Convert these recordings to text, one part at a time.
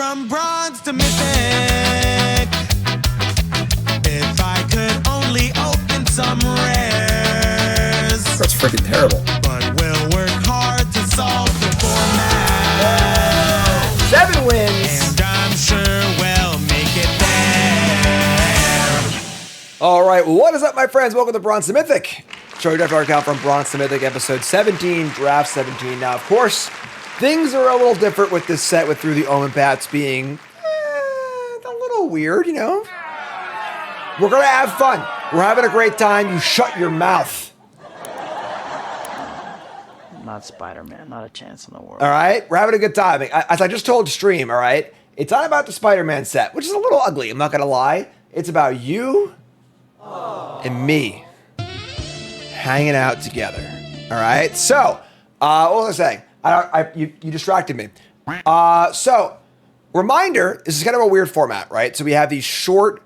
from bronze to mythic. If I could only open some rares. That's freaking terrible. But we'll work hard to solve the format. 7 wins. And I'm sure we'll make it there. All right, what is up, my friends? Welcome to Bronze to Mythic. Show your draft art account from Bronze to Mythic, episode 17, draft 17. Now, of course, things are a little different with this set, with through the Omenpaths being a little weird, you know. We're gonna have fun. We're having a great time. You shut your mouth. Not Spiderman, not a chance in the world. All right, we're having a good time. As I just told Stream, all right, it's not about the Spiderman set, which is a little ugly. I'm not gonna lie. It's about you and me hanging out together. All right. So, what was I saying? You distracted me. So, reminder: this is kind of a weird format, right? So we have these short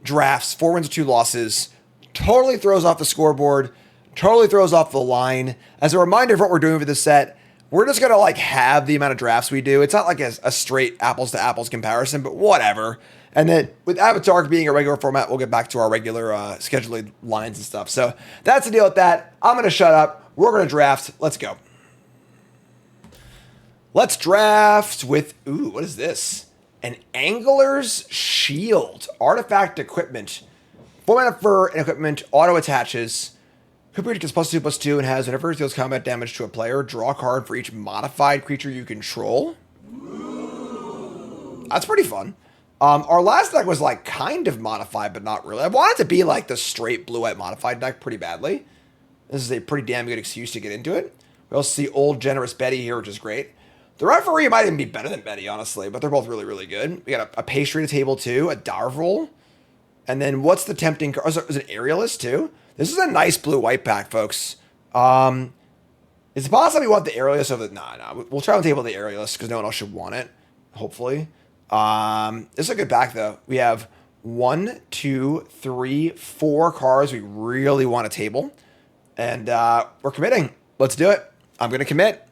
drafts, 4 wins, 2 losses. Totally throws off the scoreboard. Totally throws off the line. As a reminder of what we're doing for this set, we're just gonna like have the amount of drafts we do. It's not like a straight apples to apples comparison, but whatever. And then with Avatar being a regular format, we'll get back to our regular scheduling lines and stuff. So that's the deal with that. I'm going to shut up. We're going to draft. Let's go. Let's draft with, ooh, what is this? An Angler's Shield. Artifact equipment. 4 mana for an equipment. Auto attaches. Creature gets +2/+2 and has, whenever it deals combat damage to a player, draw a card for each modified creature you control. That's pretty fun. Our last deck was like kind of modified, but not really. I wanted to be like the straight blue-white modified deck pretty badly. This is a pretty damn good excuse to get into it. We also see old generous Betty here, which is great. The referee might even be better than Betty, honestly, but they're both really, really good. We got a pastry to table too, a Darvol. And then what's the tempting card? Oh, is it Aerialist too? This is a nice blue-white pack, folks. It's possible we want the Aerialist over the... Nah. We'll try on the table the Aerialist because no one else should want it, hopefully. This is a good pack though. We have 1, 2, 3, 4 cards we really want to table. And we're committing. Let's do it. I'm going to commit.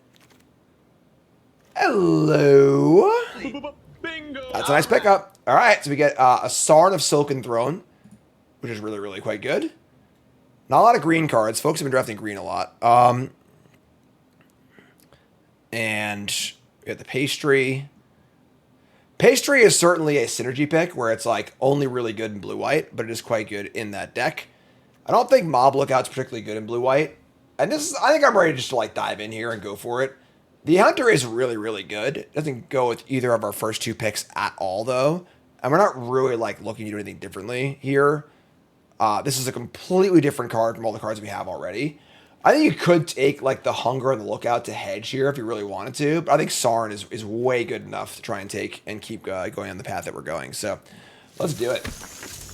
Hello. Bingo. That's a nice pickup. All right, so we get a Sarn of Silken Throne, which is really, really quite good. Not a lot of green cards. Folks have been drafting green a lot. And we have the Pastry. Pastry is certainly a synergy pick where it's like only really good in blue-white, but it is quite good in that deck. I don't think Mob Lookout's particularly good in blue-white. And this is, I think I'm ready just to like dive in here and go for it. The Hunter is really, really good. It doesn't go with either of our first 2 picks at all though. And we're not really like looking to do anything differently here. This is a completely different card from all the cards we have already. I think you could take like the Hunger and the Lookout to hedge here if you really wanted to, but I think Sarn is way good enough to try and take and keep going on the path that we're going. So let's do it.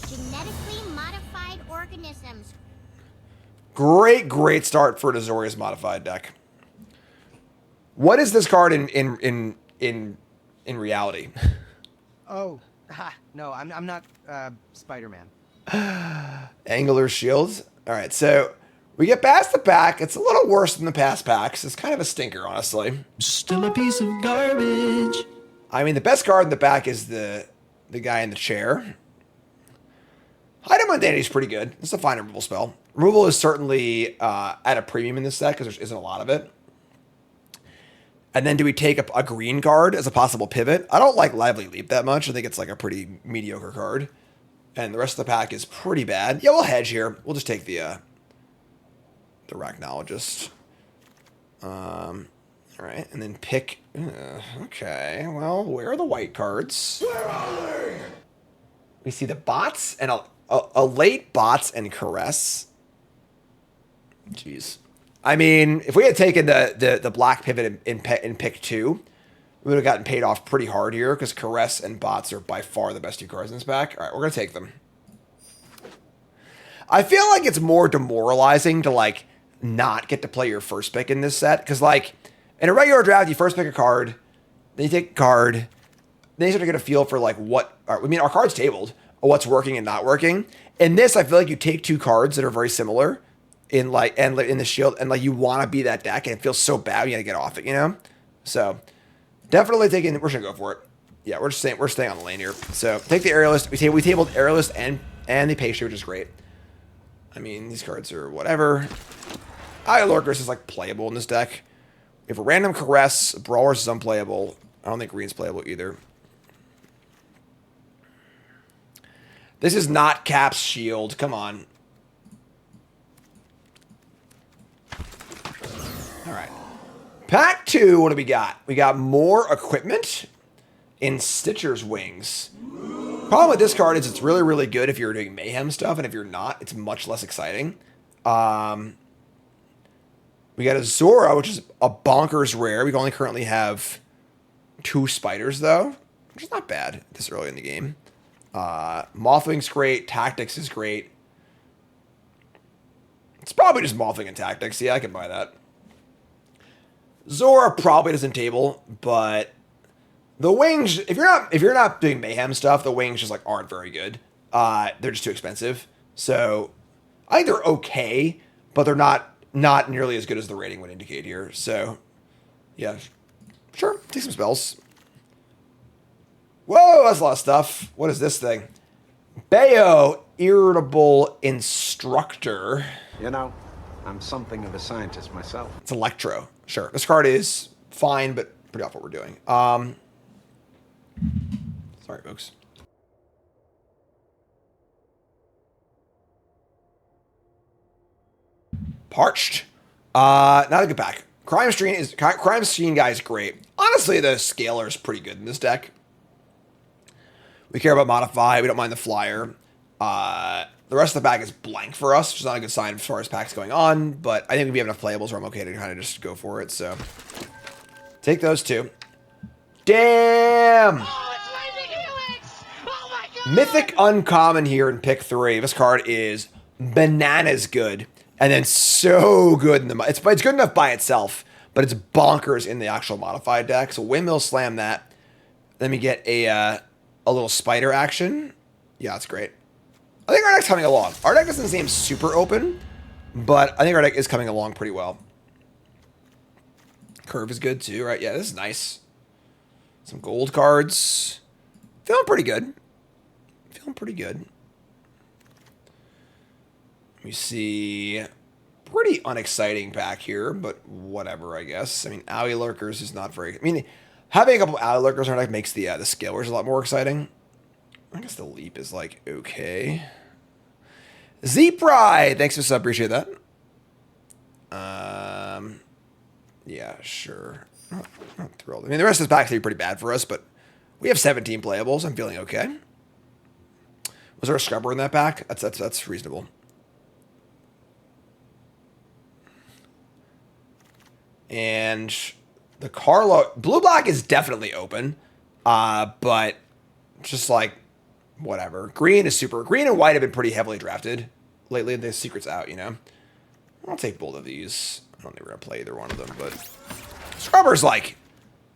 Genetically modified organisms. Great start for an Azorius modified deck. What is this card in reality? Oh, no, I'm not Spider-Man. Angler's Shields. All right, so we get past the pack. It's a little worse than the past packs. It's kind of a stinker, honestly. Still a piece of garbage. I mean, the best card in the back is the guy in the chair. Hide Mundanity is pretty good. It's a fine removal spell. Removal is certainly at a premium in this set because there isn't a lot of it. And then do we take a green card as a possible pivot? I don't like Lively Leap that much. I think it's like a pretty mediocre card. And the rest of the pack is pretty bad. Yeah, we'll hedge here. We'll just take the Arachnologist. All right, and then pick... okay, well, where are the white cards? Where are they? We see the Bots and a late Bots and Caress. Jeez. I mean, if we had taken the black pivot in pick 2, we would have gotten paid off pretty hard here because Caress and Bots are by far the best 2 cards in this pack. All right, we're going to take them. I feel like it's more demoralizing to, like, not get to play your first pick in this set. Because, like, in a regular draft, you first pick a card, then you take a card, then you start to get a feel for, like, what... I mean, our card's tabled, what's working and not working. In this, I feel like you take 2 cards that are very similar in, like, and in the shield, and, like, you want to be that deck, and it feels so bad you got to get off it, you know? So... definitely taking, we're just going to go for it. Yeah, we're staying on the lane here. So take the Aerialist. We tabled Aerialist and the Pastry, which is great. I mean, these cards are whatever. Eye Lurkers is like playable in this deck. We have a Random Caress. Brawlers is unplayable. I don't think Green's playable either. This is not Cap's Shield. Come on. All right. Pack 2, what do we got? We got more equipment in Stitcher's Wings. Problem with this card is it's really, really good if you're doing Mayhem stuff, and if you're not, it's much less exciting. We got a Zora, which is a bonkers rare. We only currently have 2 spiders, though, which is not bad this early in the game. Mothwing's great. Tactics is great. It's probably just Mothwing and Tactics. Yeah, I can buy that. Zora probably doesn't table, but the wings, if you're not doing Mayhem stuff, the wings just like aren't very good. They're just too expensive. So I think they're okay, but they're not nearly as good as the rating would indicate here. So yeah, sure, take some spells. Whoa, that's a lot of stuff. What is this thing? Bayo, Irritable Instructor. You know, I'm something of a scientist myself. It's Electro. Sure. This card is fine, but pretty off what we're doing. Sorry, folks. Parched. Not a good pack. Crime Scene guy is great. Honestly, the Scaler is pretty good in this deck. We care about Modify. We don't mind the Flyer. The rest of the pack is blank for us, which is not a good sign as far as packs going on, but I think we have enough playables where I'm okay to kind of just go for it, so. Take those 2. Damn! Oh, it's Lightning Helix! Oh my god! Mythic Uncommon here in pick 3. This card is bananas good, and then so good in the... It's good enough by itself, but it's bonkers in the actual modified deck, so Windmill Slam that. Let me get a little spider action. Yeah, that's great. I think our deck's coming along. Our deck doesn't seem super open, but I think our deck is coming along pretty well. Curve is good too, right? Yeah, this is nice. Some gold cards. Feeling pretty good. Feeling pretty good. We see pretty unexciting pack here, but whatever, I guess. I mean, Owie Lurkers is not very... I mean, having a couple Owie Lurkers in our deck makes the Scalers a lot more exciting. I guess the Leap is like, okay. Zeepry! Thanks for the sub, appreciate that. Yeah, sure. Not thrilled. I mean, the rest of this pack's gonna be pretty bad for us, but we have 17 playables. I'm feeling okay. Was there a Scrubber in that pack? That's reasonable. And the Carlo... Blue-Black is definitely open, but just like... Whatever. Green is super... Green and white have been pretty heavily drafted lately. The secret's out, you know? I'll take both of these. I don't think we're going to play either one of them, but... Scrubber's, like,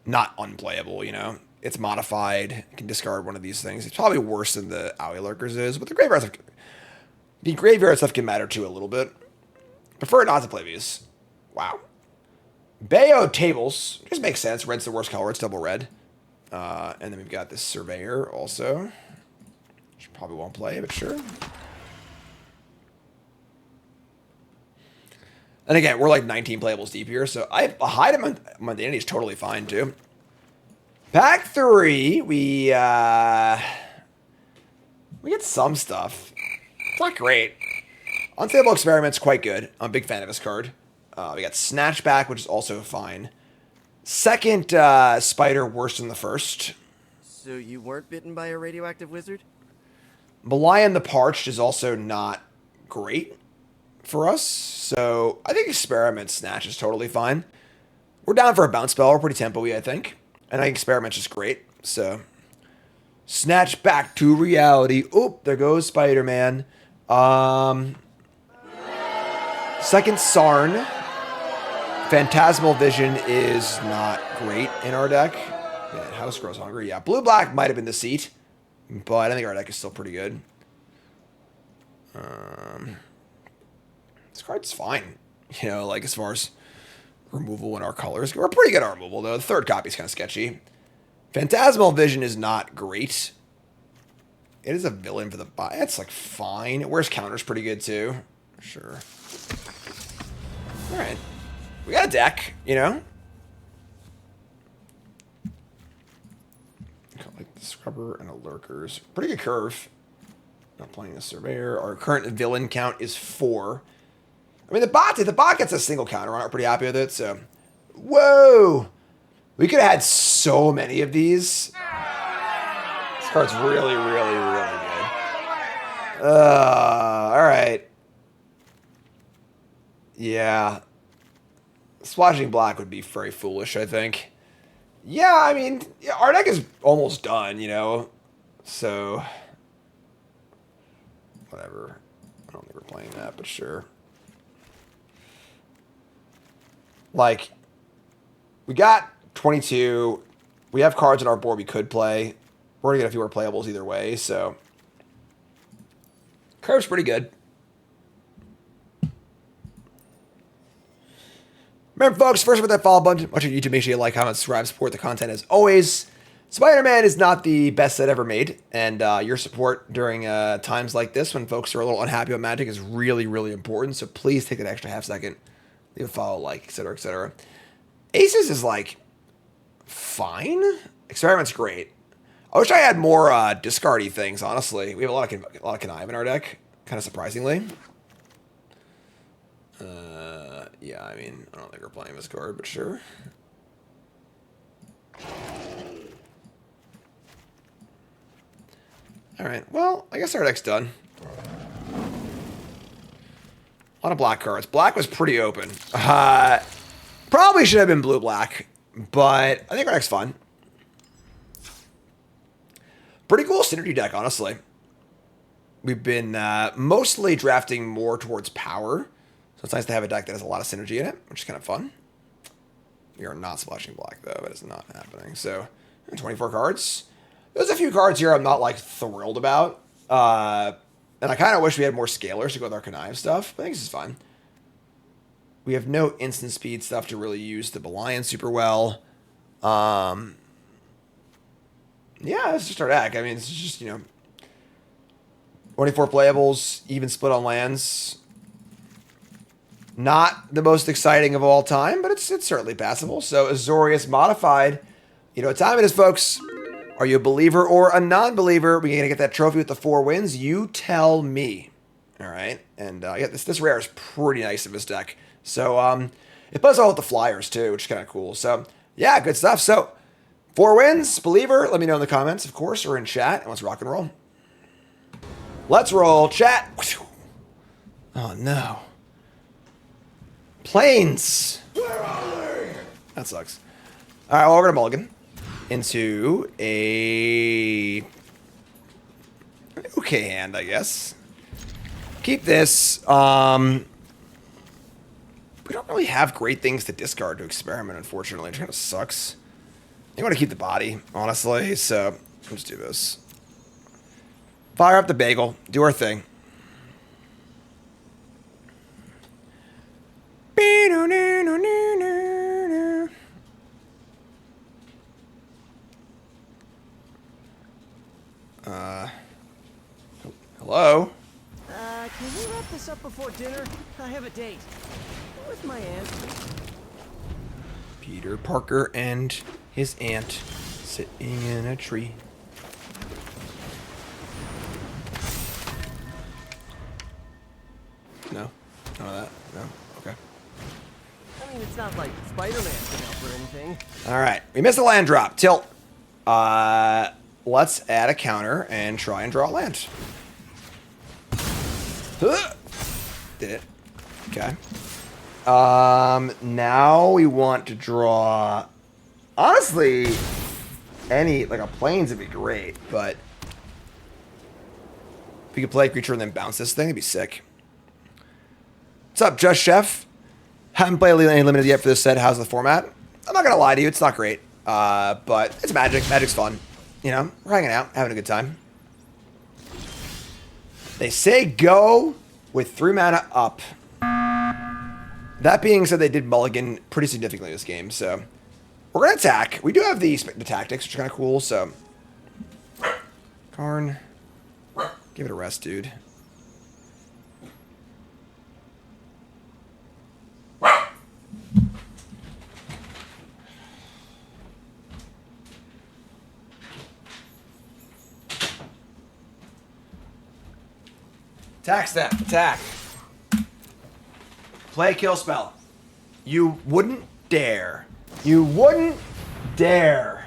not unplayable, you know? It's modified. You can discard one of these things. It's probably worse than the Owie Lurkers is, but the graveyard stuff can matter, too, a little bit. Prefer not to play these. Wow. Bayo Tables. Just makes sense. Red's the worst color. It's double red. And then we've got this Surveyor, also. Probably won't play, but sure. And again, we're like 19 playables deep here, so a high mundanity is totally fine too. Pack 3, we get some stuff. It's not great. Unstable Experiment's quite good. I'm a big fan of this card. We got Snatchback, which is also fine. Second Spider, worse than the first. So you weren't bitten by a radioactive wizard? Malayan the Parched is also not great for us, so I think Experiment Snatch is totally fine. We're down for a bounce spell. We're pretty tempo-y, I think. And I think Experiment's just great, so... Snatch back to reality. Oop, there goes Spider-Man. Second Sarn. Phantasmal Vision is not great in our deck. Yeah, House Grows Hungry. Yeah, Blue-Black might have been the seat. But I think our deck is still pretty good. This card's fine. You know, like as far as removal in our colors. We're pretty good at removal, though. The third copy is kind of sketchy. Phantasmal Vision is not great. It is a villain for the buy. It's like fine. It wears counters pretty good too. Sure. All right. We got a deck, you know? Like the Scrubber and a Lurkers. Pretty good curve. Not playing a Surveyor. Our current villain count is 4. I mean, if the bot gets a single counter on it, we're pretty happy with it, so. Whoa! We could have had so many of these. This card's really, really, really good. Alright. Yeah. Splashing black would be very foolish, I think. Yeah, I mean, our deck is almost done, you know? So. Whatever. I don't think we're playing that, but sure. Like, we got 22. We have cards on our board we could play. We're going to get a few more playables either way, so. Curve's pretty good. Remember, folks, first with that follow button, watch your YouTube, make sure you like, comment, subscribe, support the content as always. Spider-Man is not the best set ever made, and your support during times like this when folks are a little unhappy about Magic is really, really important, so please take that extra half second, leave a follow, like, etc., etc. Aces is, like, fine. Experiment's great. I wish I had more discardy things, honestly. We have a lot of connive in our deck, kind of surprisingly. Yeah, I mean, I don't think we're playing this card, but sure. Alright, well, I guess our deck's done. A lot of black cards. Black was pretty open. Probably should have been blue-black, but I think our deck's fun. Pretty cool synergy deck, honestly. We've been mostly drafting more towards power. So it's nice to have a deck that has a lot of synergy in it, which is kind of fun. We are not splashing black, though. It is not happening. So, 24 cards. There's a few cards here I'm not, like, thrilled about. And I kind of wish we had more scalers to go with our connive stuff. But I think this is fine. We have no instant speed stuff to really use the Belian super well. Yeah, it's just our deck. I mean, it's just, you know, 24 playables, even split on lands. Not the most exciting of all time, but it's certainly passable. So Azorius modified. You know what time it is, folks. Are you a believer or a non-believer? We're going to get that trophy with the 4 wins. You tell me. All right. And yeah, this rare is pretty nice of this deck. So it plays all with the flyers too, which is kind of cool. So yeah, good stuff. So 4 wins, believer. Let me know in the comments, of course, or in chat. And let's rock and roll. Let's roll, chat. Oh no. Planes. Where are they? That sucks. All right, well, we're gonna mulligan into a okay hand, I guess. Keep this. We don't really have great things to discard to experiment, unfortunately. It kind of sucks. I want to keep the body, honestly, so let's do this. Fire up the bagel. Do our thing. Hello? Can we wrap this up before dinner? I have a date. With my aunt. Peter Parker and his aunt sitting in a tree. No? None of that? No? Okay. I mean, it's not like Spider-Man can help or anything. Alright, we missed a land drop. Tilt. Let's add a counter and try and draw a land. Did it. Okay. Now we want to draw... Honestly, like a plains would be great, but... If we could play a creature and then bounce this thing, it'd be sick. What's up, Just Chef? Haven't played any limited yet for this set. How's the format? I'm not gonna lie to you, it's not great. But it's Magic. Magic's fun. You know, we're hanging out, having a good time. They say go with 3 mana up. That being said, they did mulligan pretty significantly this game, so We're going to attack. We do have the tactics, which are kind of cool, so... Karn. Give it a rest, dude. Attack step. Attack. Play a kill spell. You wouldn't dare. You wouldn't dare.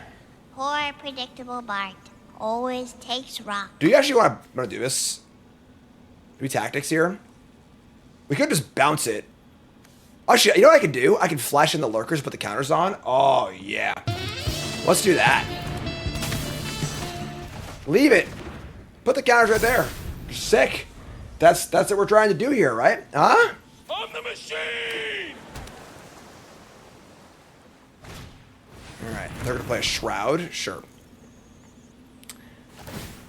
Poor predictable Bart. Always takes rock. Do you actually want to do this? Do we tactics here? We could just bounce it. Actually, you know what I can do? I can flash in the lurkers, put the counters on. Oh, yeah. Let's do that. Leave it. Put the counters right there. Sick. That's what we're trying to do here, right? Huh? On the machine! Alright, they're going to play a Shroud? Sure. I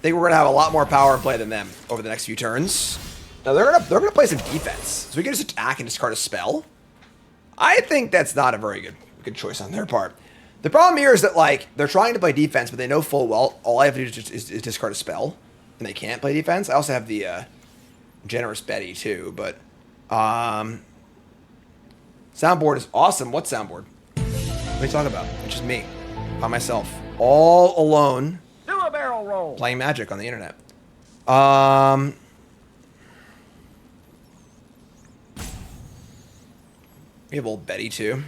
think we're going to have a lot more power in play than them over the next few turns. Now, they're gonna play some defense. So we can just attack and discard a spell. I think that's not a very good choice on their part. The problem here is that, like, they're trying to play defense, but they know full well all I have to do is discard a spell. And they can't play defense. I also have the Generous Betty, too, but... soundboard is awesome. What soundboard? What are you talking about? It's just me. By myself. All alone. Do a barrel roll. Playing Magic on the internet. We have old Betty, too.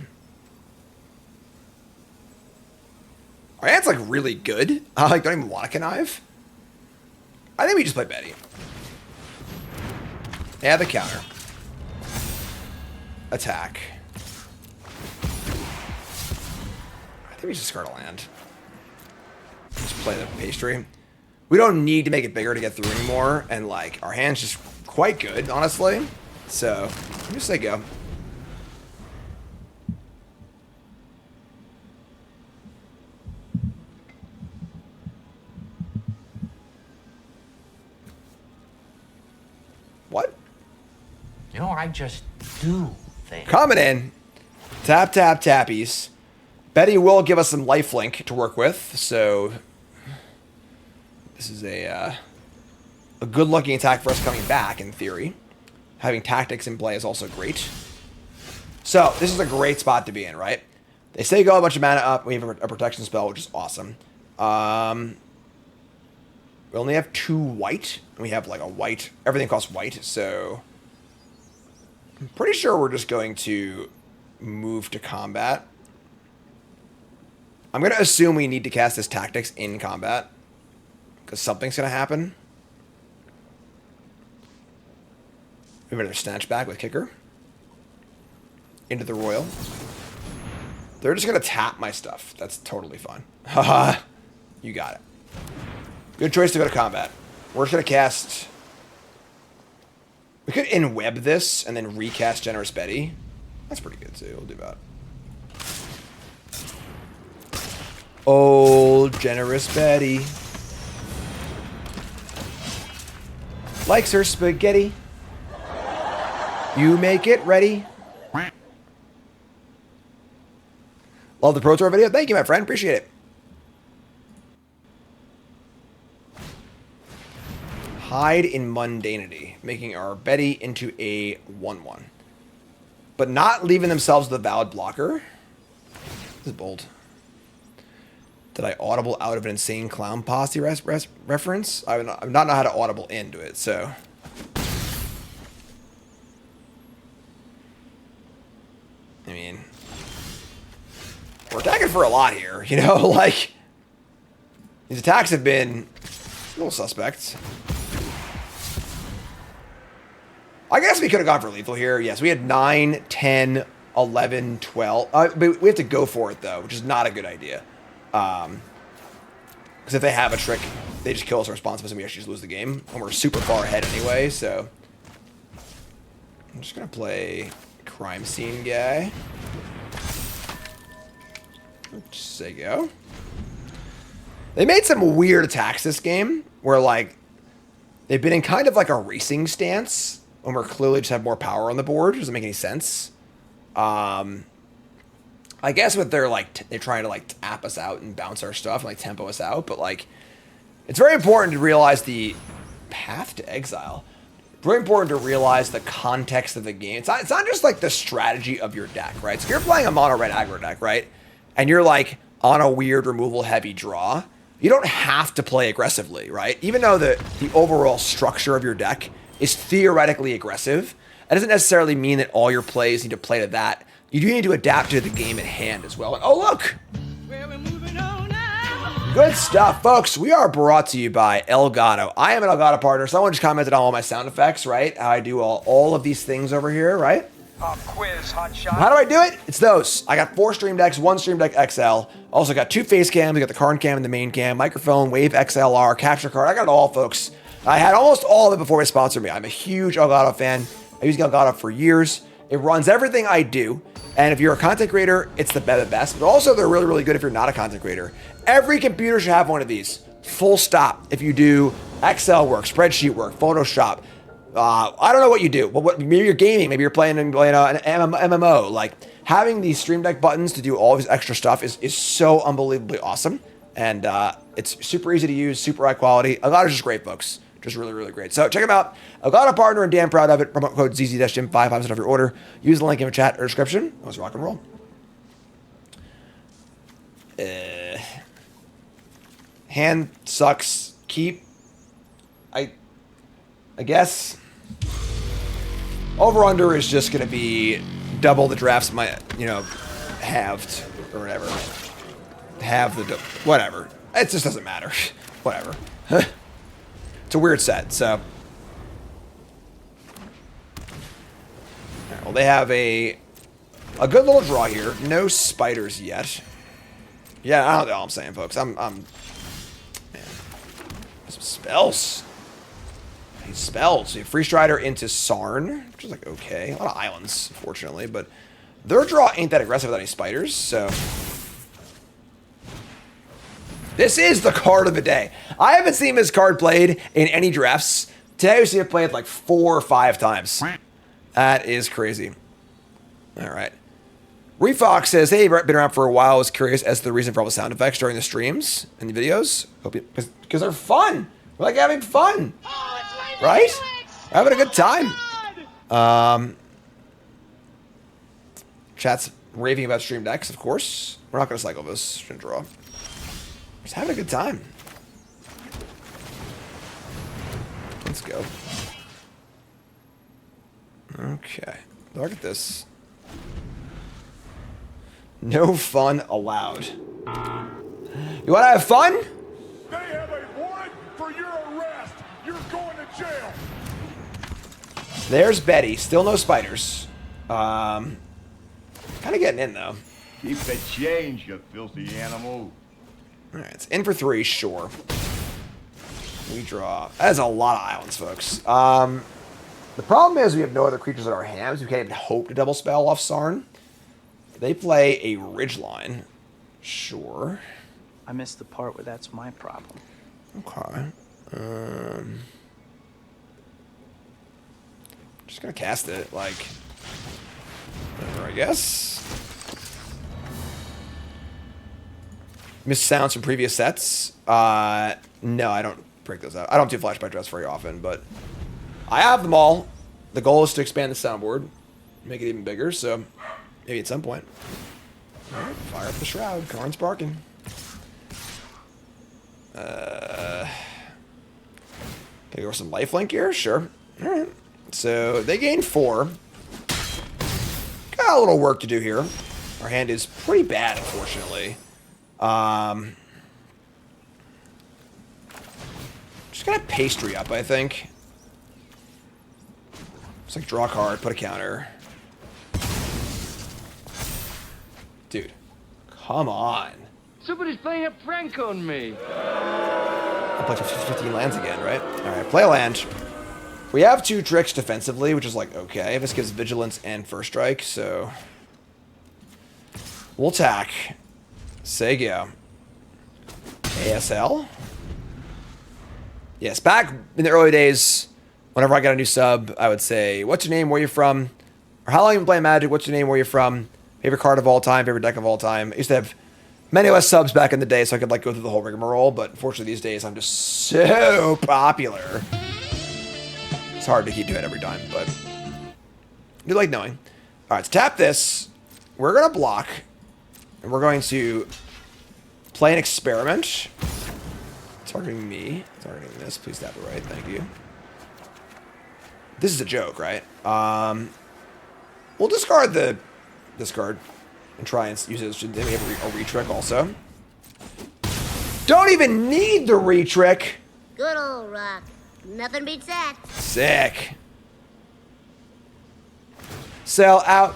Our hand's, like, really good. I, like, don't even want to connive. I think we just play Betty. Yeah, the counter. Attack. I think we just discard a land. Just play the pastry. We don't need to make it bigger to get through anymore, and, like, our hand's just quite good, honestly. So, I'm just say go. What? You know, I just do things. Coming in. Tap, tap, tappies. Betty will give us some lifelink to work with, so this is a good-looking attack for us coming back, in theory. Having tactics in play is also great. So, this is a great spot to be in, right? They say go a bunch of mana up. We have a protection spell, which is awesome. We only have 2 white. We have, like, a white. Everything costs white, so... I'm pretty sure we're just going to move to combat. I'm going to assume we need to cast this tactics in combat, because something's going to happen. We better snatch back with kicker. Into the royal. They're just going to tap my stuff. That's totally fine. Haha. You got it. Good choice to go to combat. We're just going to cast... We could in-web this and then recast Generous Betty. That's pretty good, too. We'll do that. Old Generous Betty likes her spaghetti. You make it ready. Love the Pro Tour video. Thank you, my friend. Appreciate it. Hide in mundanity, making our Betty into a 1/1. But not leaving themselves with a valid blocker. This is bold. Did I audible out of an insane clown posse reference? I've not know how to audible into it, so. I mean, we're attacking for a lot here, you know? Like, these attacks have been a little suspect. I guess we could have gone for lethal here. Yes, we had 9, 10, 11, 12. But we have to go for it, though, which is not a good idea. Because if they have a trick, they just kill us responsive and we actually just lose the game. And we're super far ahead anyway, so... I'm just going to play Crime Scene guy. Just say go. They made some weird attacks this game, where, like, they've been in kind of like a racing stance, when we're clearly just have more power on the board. Doesn't make any sense. I guess what they're like, they're trying to like tap us out and bounce our stuff and like tempo us out. But like, it's very important to realize the path to exile. Very important to realize the context of the game. It's not just like the strategy of your deck, right? So if you're playing a mono red aggro deck, right? And you're like on a weird removal heavy draw, you don't have to play aggressively, right? Even though the overall structure of your deck is theoretically aggressive, that doesn't necessarily mean that all your plays need to play to that. You do need to adapt to the game at hand as well. And oh, look! Good stuff, folks. We are brought to you by Elgato. I am an Elgato partner. Someone just commented on all my sound effects, right? How I do all of these things over here, right? Pop quiz, hot shot. How do I do it? It's those. I got 4 Stream Decks, 1 Stream Deck XL. Also got 2 face cams. I got the card cam and the main cam, microphone, Wave XLR, capture card. I got it all, folks. I had almost all of it before they sponsored me. I'm a huge Elgato fan. I use Elgato for years. It runs everything I do. And if you're a content creator, it's the best. But also, they're really, really good if you're not a content creator. Every computer should have one of these. Full stop. If you do Excel work, spreadsheet work, Photoshop. I don't know what you do. Maybe you're gaming. Maybe you're playing an MMO. Like, having these Stream Deck buttons to do all this extra stuff is so unbelievably awesome. And it's super easy to use, super high quality. Elgato's just great, folks. Just really, really great. So check them out. Elgato partner and damn proud of it. Promo code ZZ-Gym 5% off your order. Use the link in the chat or description. Let's rock and roll. Hand sucks. Keep. I guess. Over under is just gonna be double the drafts halved or whatever. Whatever. It just doesn't matter. Whatever. It's a weird set, so. Right, well, they have a good little draw here. No spiders yet. Yeah, I don't know what I'm saying, folks. Man. Some spells. I need spells. So you have Free Strider into Sarn, which is like okay. A lot of islands, unfortunately, but their draw ain't that aggressive without any spiders, so. This is the card of the day. I haven't seen this card played in any drafts. Today we see it played like 4 or 5 times. That is crazy. All right. Refox says, hey, been around for a while. I was curious as to the reason for all the sound effects during the streams and the videos. Because they're fun. We like having fun. Right? We're having a good time. Chat's raving about Stream Decks, of course. We're not going to cycle this. Shouldn't draw. Just having a good time. Let's go. Okay. Look at this. No fun allowed. You want to have fun? They have a warrant for your arrest. You're going to jail. There's Betty. Still no spiders. Kind of getting in, though. Keep the change, you filthy animal. Alright, it's in for 3, sure. We draw. That is a lot of islands, folks. The problem is we have no other creatures in our hands. We can't even hope to double spell off Sarn. They play a Ridgeline. Sure. I missed the part where that's my problem. Okay. Just gonna cast it, like... whatever, I guess. Missed sounds from previous sets. No, I don't break those out. I don't do flashback drafts very often, but I have them all. The goal is to expand the soundboard, make it even bigger, so maybe at some point. Alright, fire up the shroud. Karn's barking. Can I go for some lifelink here? Sure. Alright. So they gain 4. Got a little work to do here. Our hand is pretty bad, unfortunately. Just gonna pastry up, I think. Just like draw a card, put a counter. Dude, come on. Somebody's playing a prank on me. I'll play 15 lands again, right? Alright, play a land. We have 2 tricks defensively, which is like, okay. This gives vigilance and first strike, so... we'll attack. Say go. ASL? Yes, back in the early days, whenever I got a new sub, I would say, what's your name, where you from? Or how long you been playing Magic, what's your name, where you from? Favorite card of all time, favorite deck of all time. I used to have many less subs back in the day, so I could like go through the whole rigmarole, but unfortunately these days I'm just so popular. It's hard to keep doing it every time, but I do like knowing. Alright, so tap this. We're gonna block. And we're going to play an experiment. Targeting me. Targeting this. Please tap it right. Thank you. This is a joke, right? We'll discard the discard and try and use it. Then we have a re-trick also. Don't even need the re-trick. Good old rock. Nothing beats that. Sick. Sell out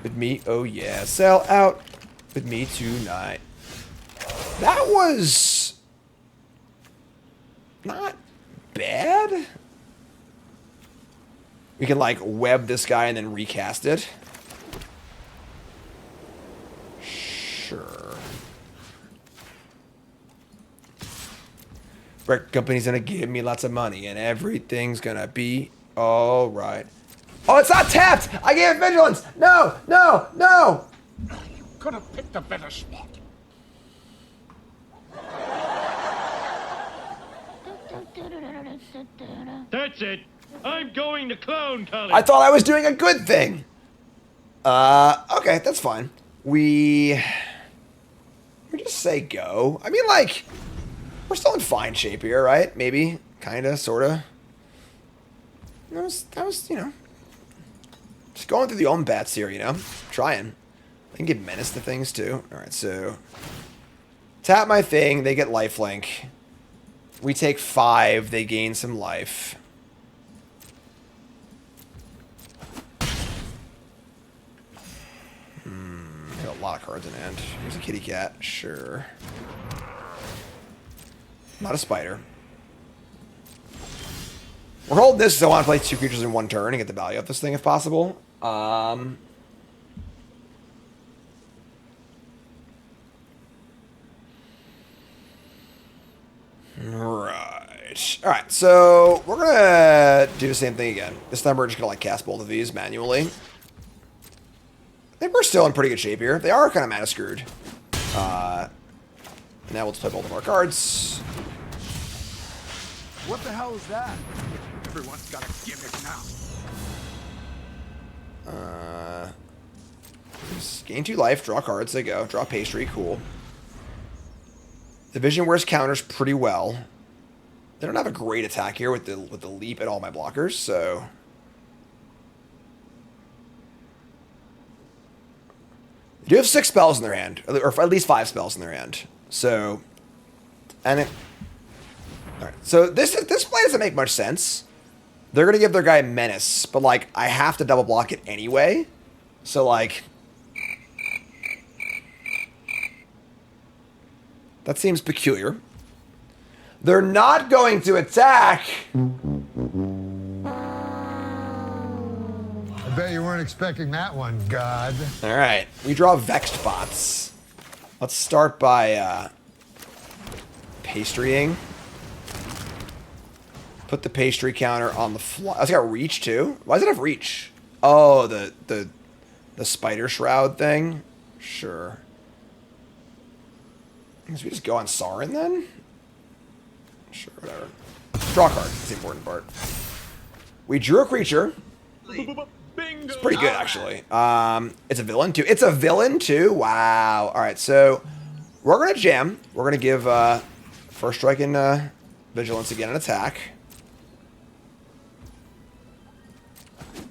with me. Oh yeah. Sell out with me tonight. That was not bad. We can like web this guy and then recast it. Sure. Brick company's gonna give me lots of money and everything's gonna be all right. Oh, it's not tapped! I gave it vigilance! No, no, no! Could have picked a better spot. That's it. I'm going to clown college. I thought I was doing a good thing. Okay, that's fine. We just say go. I mean, like, we're still in fine shape here, right? Maybe, kinda, sorta. That was, you know, just going through the Omenpaths here, you know, trying. I can give menace to things too. All right, so tap my thing. They get lifelink. We take 5. They gain some life. Got a lot of cards in hand. Here's a kitty cat. Sure. Not a spider. We're holding this because I want to play 2 creatures in 1 turn and get the value of this thing if possible. Right. Alright, so we're gonna do the same thing again. This time we're just gonna like cast both of these manually. I think we're still in pretty good shape here. They are kind of mana screwed. Now we'll just play both of our cards. What the hell is that? Everyone's got a gimmick now. Just gain 2 life, draw cards, they go. Draw pastry, cool. The Vision wears counters pretty well. They don't have a great attack here with the leap at all my blockers, so they do have 6 spells in their hand, or at least 5 spells in their hand. So, and it, all right. So this play doesn't make much sense. They're gonna give their guy menace, but like I have to double block it anyway. So like, that seems peculiar. They're not going to attack. I bet you weren't expecting that one, God. All right, we draw Vexed Bots. Let's start by pastrying. Put the pastry counter on the fly. Oh, it's got reach too. Why does it have reach? Oh, the spider shroud thing. Sure. I guess we just go on Sarin then. Sure, whatever. Draw card. That's the important part. We drew a creature. It's pretty good, actually. It's a villain, too. It's a villain, too? Wow. All right, so we're going to jam. We're going to give first strike and vigilance again an attack.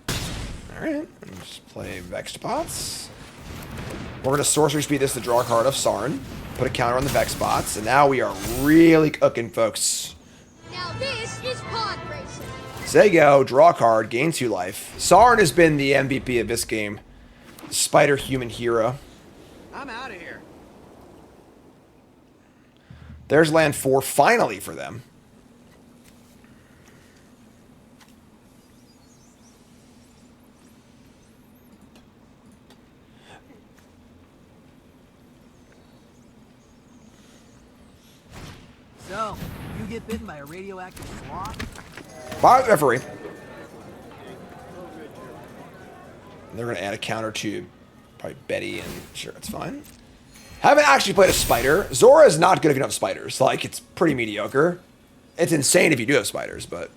All right. Just play Vexed Bots. We're going to sorcery speed this to draw a card of Sarin. Put a counter on the Vex spots, and now we are really cooking, folks. Now this is pod racing. Zago, draw a card, gain 2 life. Sarin has been the MVP of this game. Spider human hero. I'm out of here. There's land 4 finally for them. So, you get bitten by a radioactive sloth? Bye, referee. They're going to add a counter to Probably Betty and sure, it's fine. Haven't actually played a spider. Zora is not good if you don't have spiders. Like, it's pretty mediocre. It's insane if you do have spiders, but...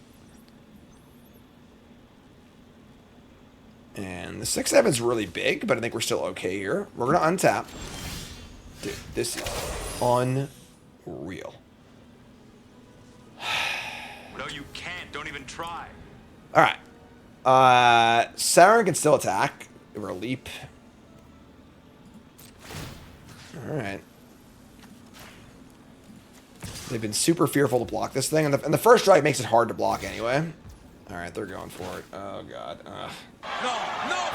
And the 6/7 is really big, but I think we're still okay here. We're going to untap. Dude, this is unreal. No, you can't. Don't even try. All right. Siren can still attack. Give her a leap. All right. They've been super fearful to block this thing, and the first strike makes it hard to block anyway. All right, they're going for it. Oh, God. No,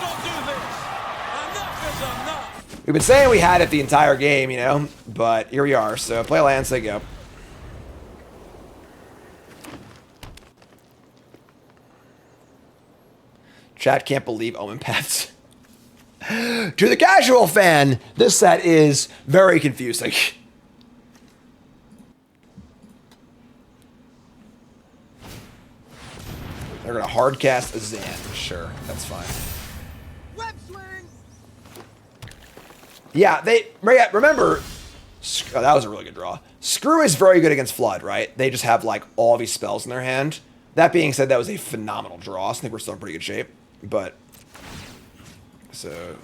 don't do this. Enough is enough. We've been saying we had it the entire game, you know, but here we are. So play land, say go. Chat can't believe Omenpaths. To the casual fan, this set is very confusing. They're going to hardcast a Zan. Sure, that's fine. Web-sling! Yeah, remember, oh, that was a really good draw. Screw is very good against Flood, right? They just have, like, all these spells in their hand. That being said, that was a phenomenal draw. So I think we're still in pretty good shape. But, so,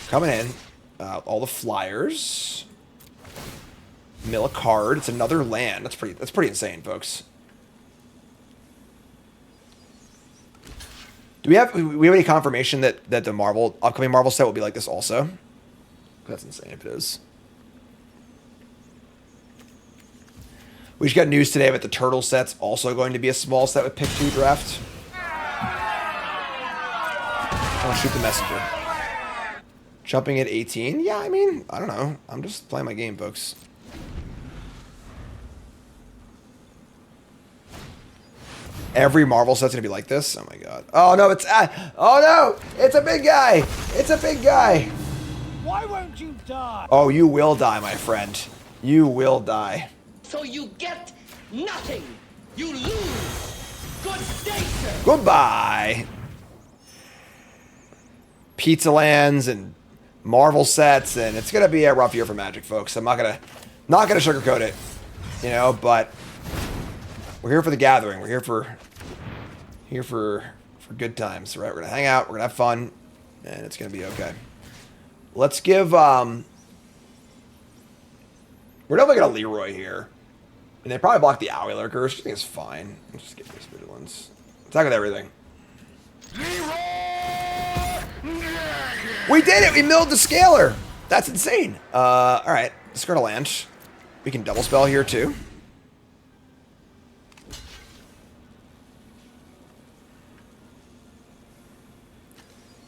coming in, all the flyers. Mill a card. It's another land. That's pretty insane, folks. Do we have any confirmation that the upcoming Marvel set will be like this also? That's insane if it is. We just got news today about the Turtle set's also going to be a small set with pick 2 draft. I'll shoot the messenger. Jumping at 18? Yeah, I mean, I don't know. I'm just playing my game, folks. Every Marvel set's gonna be like this? Oh my god. Oh no, it's oh no! It's a big guy! It's a big guy! Why won't you die? Oh, you will die, my friend. You will die. So you get nothing. You lose. Good day, sir. Goodbye. Pizza lands and Marvel sets, and it's gonna be a rough year for Magic, folks. I'm not gonna sugarcoat it, you know. But we're here for the gathering. We're here for good times, right? We're gonna hang out. We're gonna have fun, and it's gonna be okay. Let's give we're definitely gonna Leroy here, and they probably block the Owie Lurkers. I think it's fine. Let's just get these good ones. Attack with everything. We did it! We milled the Scaler! That's insane. Alright. Discard a land. We can double spell here too.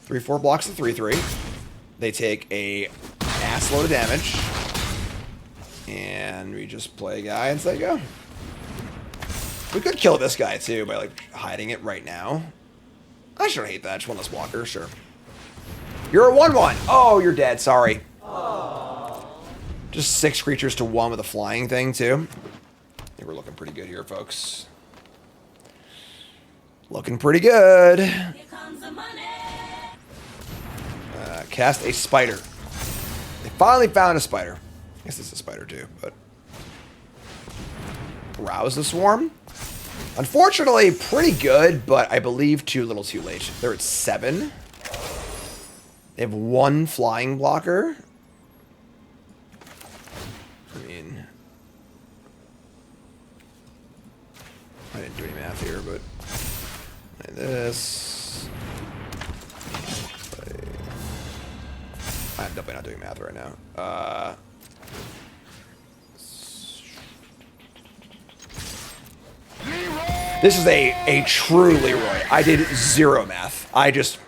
Three, 4 blocks to 3/3. They take a ass load of damage. And we just play a guy and say go. We could kill this guy too by like hiding it right now. I shouldn't hate that. Just one less blocker, sure. You're a 1/1. Oh, you're dead. Sorry. Aww. Just 6 creatures to 1 with a flying thing, too. I think we're looking pretty good here, folks. Looking pretty good. Here comes the money. Cast a spider. They finally found a spider. I guess this is a spider, too, but... Rouse the Swarm. Unfortunately, pretty good, but I believe too little too late. They're at 7. They have 1 flying blocker. I mean, I didn't do any math here, but like this. I'm definitely not doing math right now. This is a true Leroy. I did 0 math. I just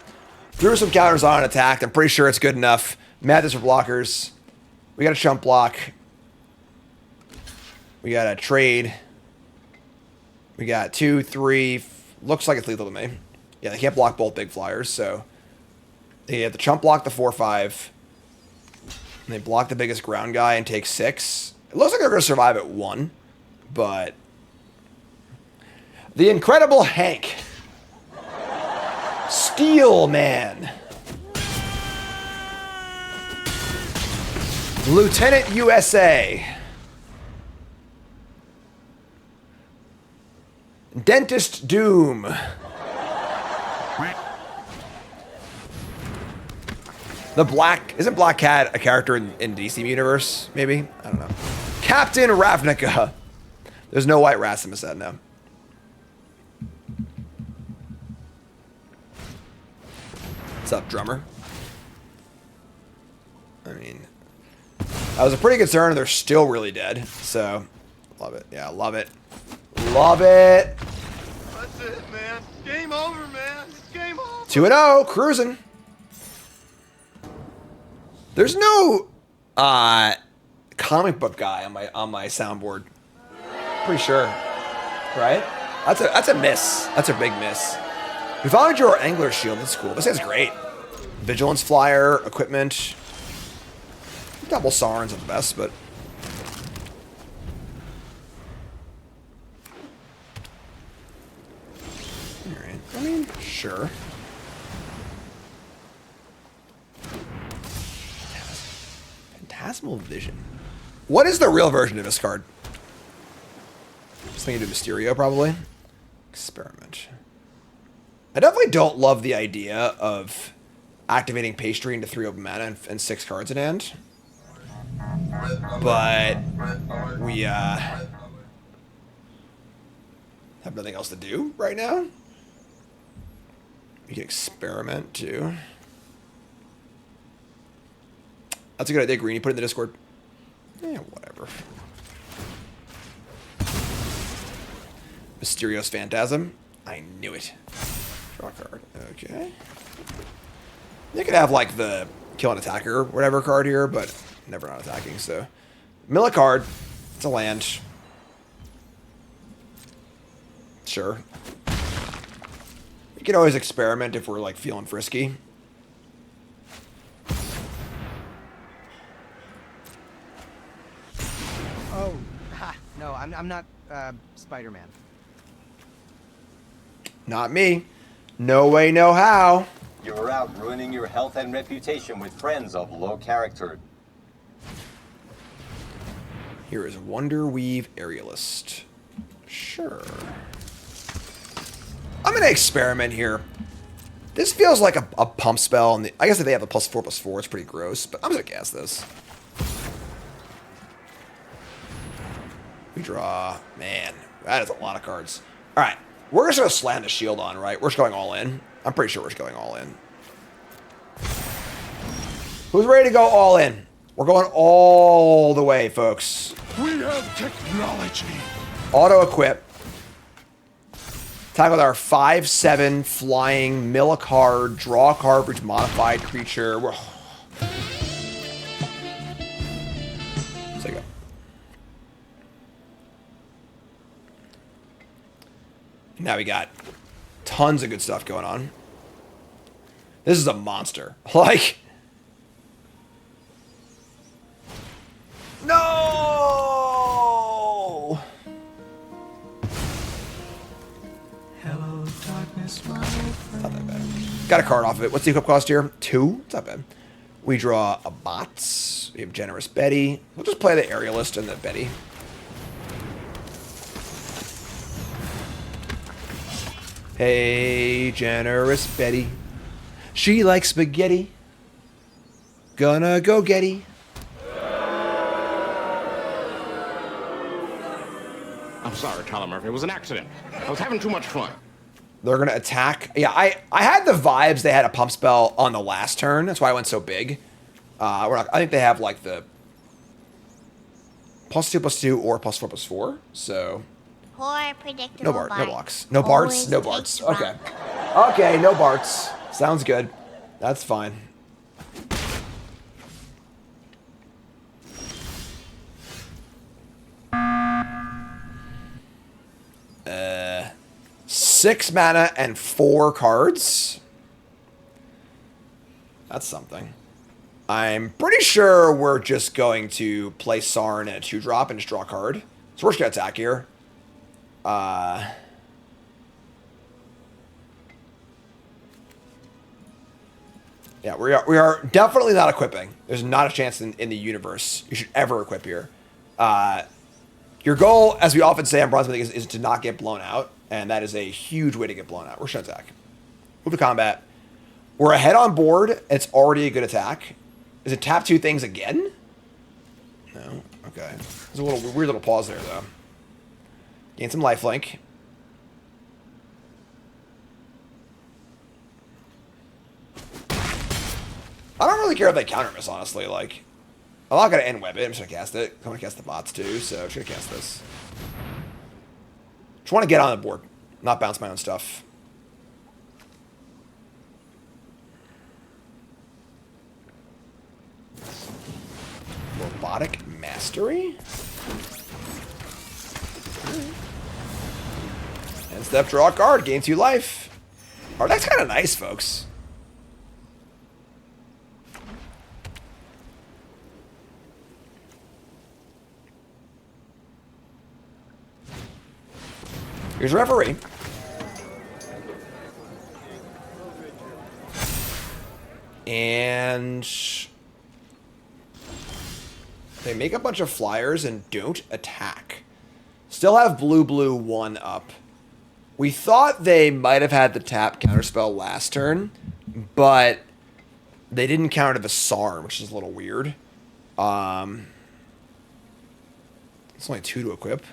threw some counters on and attacked. I'm pretty sure it's good enough. Math is for blockers. We got a chump block. We got a trade. We got 2, 3. Looks like it's lethal to me. Yeah, they can't block both big flyers, so they have the chump block the 4/5. And they block the biggest ground guy and take 6. It looks like they're going to survive at 1, but the Incredible Hank. Steel Man. Lieutenant USA. Dentist Doom. The Black... Isn't Black Cat a character in DC Universe, maybe? I don't know. Captain Ravnica. There's no White Rasmus that now. What's up, drummer? I mean... I was a pretty concerned they're still really dead, so... Love it. Yeah, love it. Love it! That's it, man. Game over, man. It's game over. 2-0, cruising. There's no comic book guy on my soundboard. Pretty sure, right? That's a miss. That's a big miss. We finally drew our Angler Shield. That's cool. This is great. Vigilance Flyer, equipment. Double Sarns at the best, but all right. I mean, sure. Phantasmal Vision. What is the real version of this card? Just thinking to Mysterio, probably. Experiment. I definitely don't love the idea of activating Pastry into 3 open mana and 6 cards in hand. But we have nothing else to do right now. We can experiment too. That's a good idea, Green. You put it in the Discord. Yeah, whatever. Mysterio's Phantasm. I knew it. Draw a card. Okay. You could have like the kill an attacker or whatever card here, but never not attacking, so. Mill a card. It's a land. Sure. We can always experiment if we're like feeling frisky. Oh, ha, no, I'm not Spiderman. Not me. No way, no how. You were out ruining your health and reputation with friends of low character. Here is Wonderweave Aerialist. Sure. I'm going to experiment here. This feels like a pump spell. And I guess if they have a +4/+4, it's pretty gross. But I'm just going to cast this. We draw. Man, that is a lot of cards. All right. We're just going to slam the shield on, right? We're just going all in. I'm pretty sure we're just going all in. Who's ready to go all in? We're going all the way, folks. We have technology. Auto-equip. Attack with our 5/7 flying, mill a card, draw a card for each modified creature. So you go. Now we got tons of good stuff going on. This is a monster. Like, no! Hello, darkness, my friend. Not that bad. Got a card off of it. What's the equip cost here? 2? It's not bad. We draw a bots. We have Generous Betty. We'll just play the Aerialist and the Betty. Hey, Generous Betty. She likes spaghetti. Gonna go getty. I'm sorry, Tyler Murphy. It was an accident. I was having too much fun. They're gonna attack. Yeah, I had the vibes they had a pump spell on the last turn. That's why I went so big. I think they have like the +2/+2 or +4/+4. So Poor predictable no Bart. no blocks, no Barts, no Barts. Okay, okay, no Barts. Sounds good. That's fine. Uh, 6 mana and 4 cards. That's something. I'm pretty sure we're just going to play Sarn and a 2-drop and just draw a card. So we're just going to attack here. Yeah, we are definitely not equipping. There's not a chance in the universe you should ever equip here. Your goal, as we often say on Bronze Mythic, is to not get blown out, and that is a huge way to get blown out. We're going to attack. Move to combat. We're ahead on board. It's already a good attack. Is it tap 2 things again? No. Okay. There's a little weird little pause there, though. Gain some lifelink. I don't really care if they counter miss, honestly. Like, I'm not going to end web it. I'm just going to cast it. I'm going to cast the bots, too, so I'm just going to cast this. Just want to get on the board, not bounce my own stuff. Robotic Mastery? End step, draw a card, gain 2 life. Our deck's kind of nice, folks. Here's referee. And they make a bunch of flyers and don't attack. Still have blue 1 up. We thought they might have had the tap counterspell last turn, but they didn't counter the Sarn, which is a little weird. It's only 2 to equip.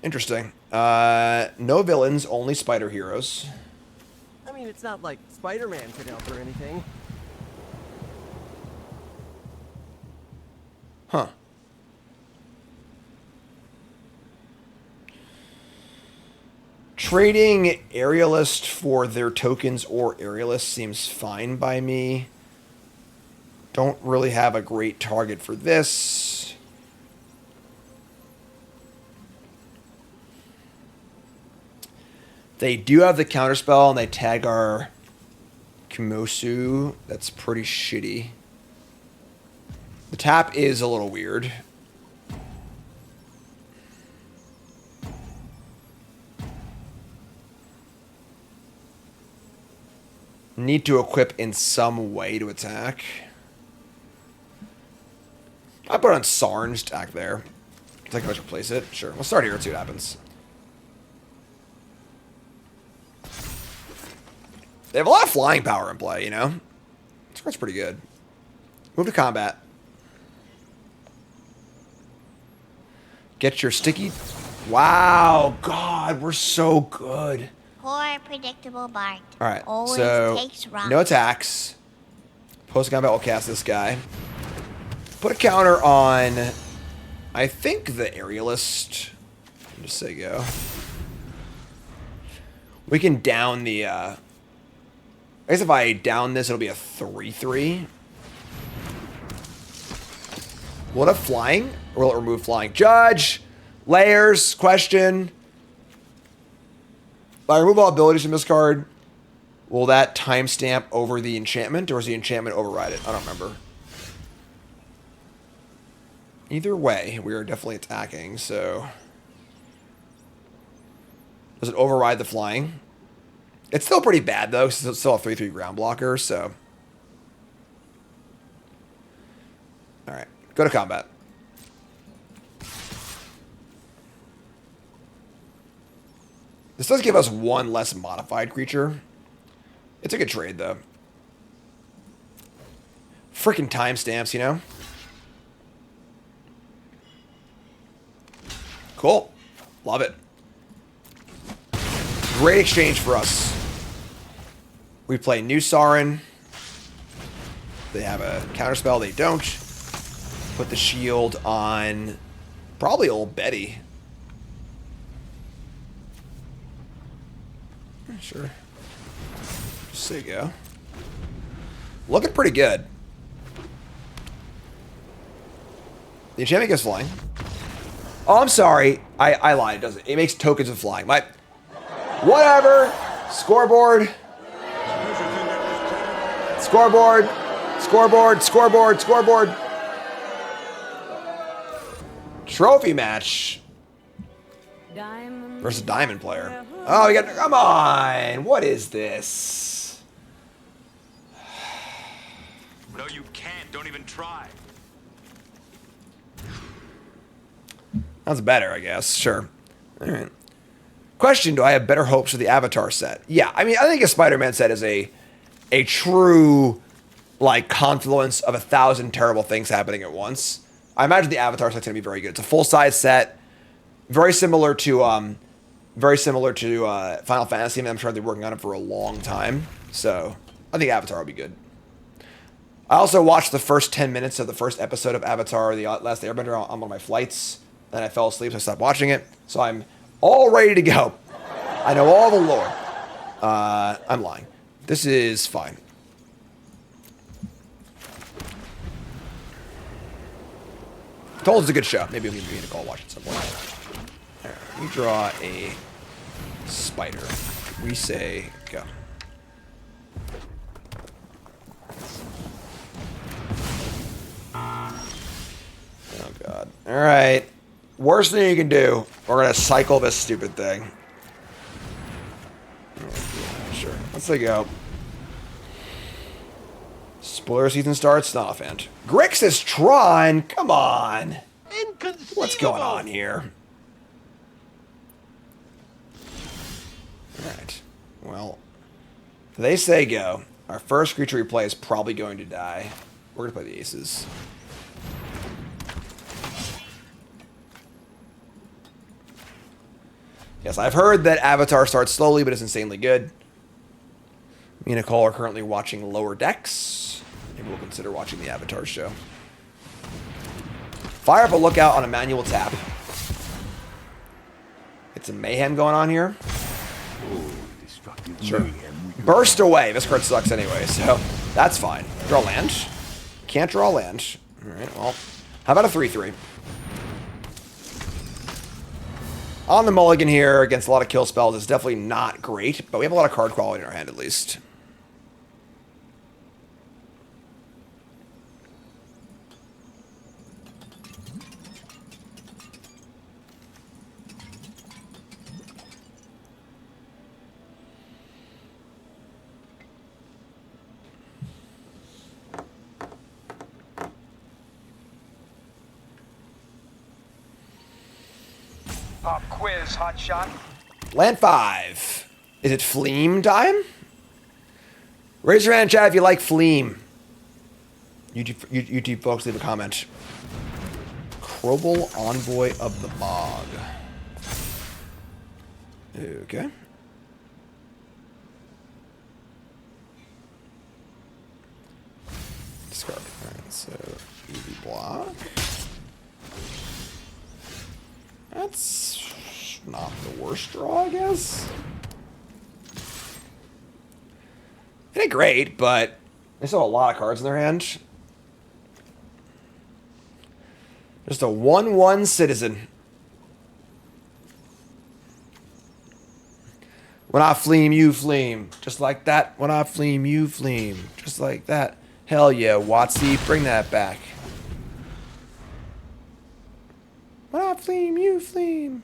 Interesting. No villains, only spider heroes. I mean, it's not like Spider-Man could help or anything. Huh. Trading Aerialist for their tokens or Aerialist seems fine by me. Don't really have a great target for this. They do have the counterspell, and they tag our Kimosu. That's pretty shitty. The tap is a little weird. Need to equip in some way to attack. I put on Sarn, just attack there. Take a bunch to replace it. Sure. We'll start here and see what happens. They have a lot of flying power in play, you know? This card's pretty good. Move to combat. Get your sticky... Wow, God, we're so good. Poor predictable Bart. Alright, Always so takes rocks. no attacks. Post-combat, we'll cast this guy. Put a counter on, I think, the Aerialist. Just say go. We can down the... I guess if I down this, it'll be a 3/3. Will it have flying? Or will it remove flying? Judge! Layers! Question. If I remove all abilities from this card, will that timestamp over the enchantment? Or does the enchantment override it? I don't remember. Either way, we are definitely attacking, so... Does it override the flying? It's still pretty bad, though, because it's still a 3/3 ground blocker, so... Alright, go to combat. This does give us 1 less modified creature. It's a good trade, though. Freaking timestamps, you know? Cool. Love it. Great exchange for us. We play New Sarin. They have a counterspell. They don't. Put the shield on probably old Betty. Sure. Just so you go. Looking pretty good. The enchantment goes flying. Oh, I'm sorry. I lied. It doesn't. It makes tokens of flying. Whatever. Scoreboard. Scoreboard. Scoreboard. Scoreboard. Scoreboard. Trophy match. Versus Diamond player. Oh, we got... Come on! What is this? No, you can't. Don't even try. That's better, I guess. Sure. All right. Question, do I have better hopes for the Avatar set? Yeah, I mean, I think a Spider-Man set is a true, like, confluence of 1,000 terrible things happening at once. I imagine the Avatar set's going to be very good. It's a full-size set, very similar to Final Fantasy. I mean, I'm sure they're working on it for a long time. So, I think Avatar will be good. I also watched the first 10 minutes of the first episode of Avatar, The Last Airbender, on one of my flights. Then I fell asleep, so I stopped watching it. So I'm all ready to go. I know all the lore. I'm lying. This is fine. Told it's a good show. Maybe we need to call watch it at some point. All right, we draw a spider. We say go. Oh god. All right. Worst thing you can do. We're gonna cycle this stupid thing. Yeah, sure. Let's say go. Spoiler season starts. Not a fan. Grixis Tron. Come on. What's going on here? All right. Well, they say go. Our first creature we play is probably going to die. We're gonna play the aces. Yes, I've heard that Avatar starts slowly, but is insanely good. Me and Nicole are currently watching Lower Decks. Maybe we'll consider watching the Avatar show. Fire up a lookout on a manual tap. It's a mayhem going on here. Sure. Burst away. This card sucks anyway, so that's fine. Draw land. Can't draw land. All right, well, how about a 3/3? On the mulligan here, against a lot of kill spells, is definitely not great, but we have a lot of card quality in our hand at least. Pop quiz, hot shot. Land 5. Is it Fleam time? Raise your hand in chat if you like Fleam. YouTube folks, leave a comment. Krobel, Envoy of the Bog. Okay. Discard. Alright, so easy block. That's not the worst draw, I guess. It ain't great, but they still have a lot of cards in their hand. Just a 1/1 citizen. When I fleam, you fleam. Just like that. When I fleam, you fleam. Just like that. Hell yeah, Watsy, bring that back. When I fleam, you fleam.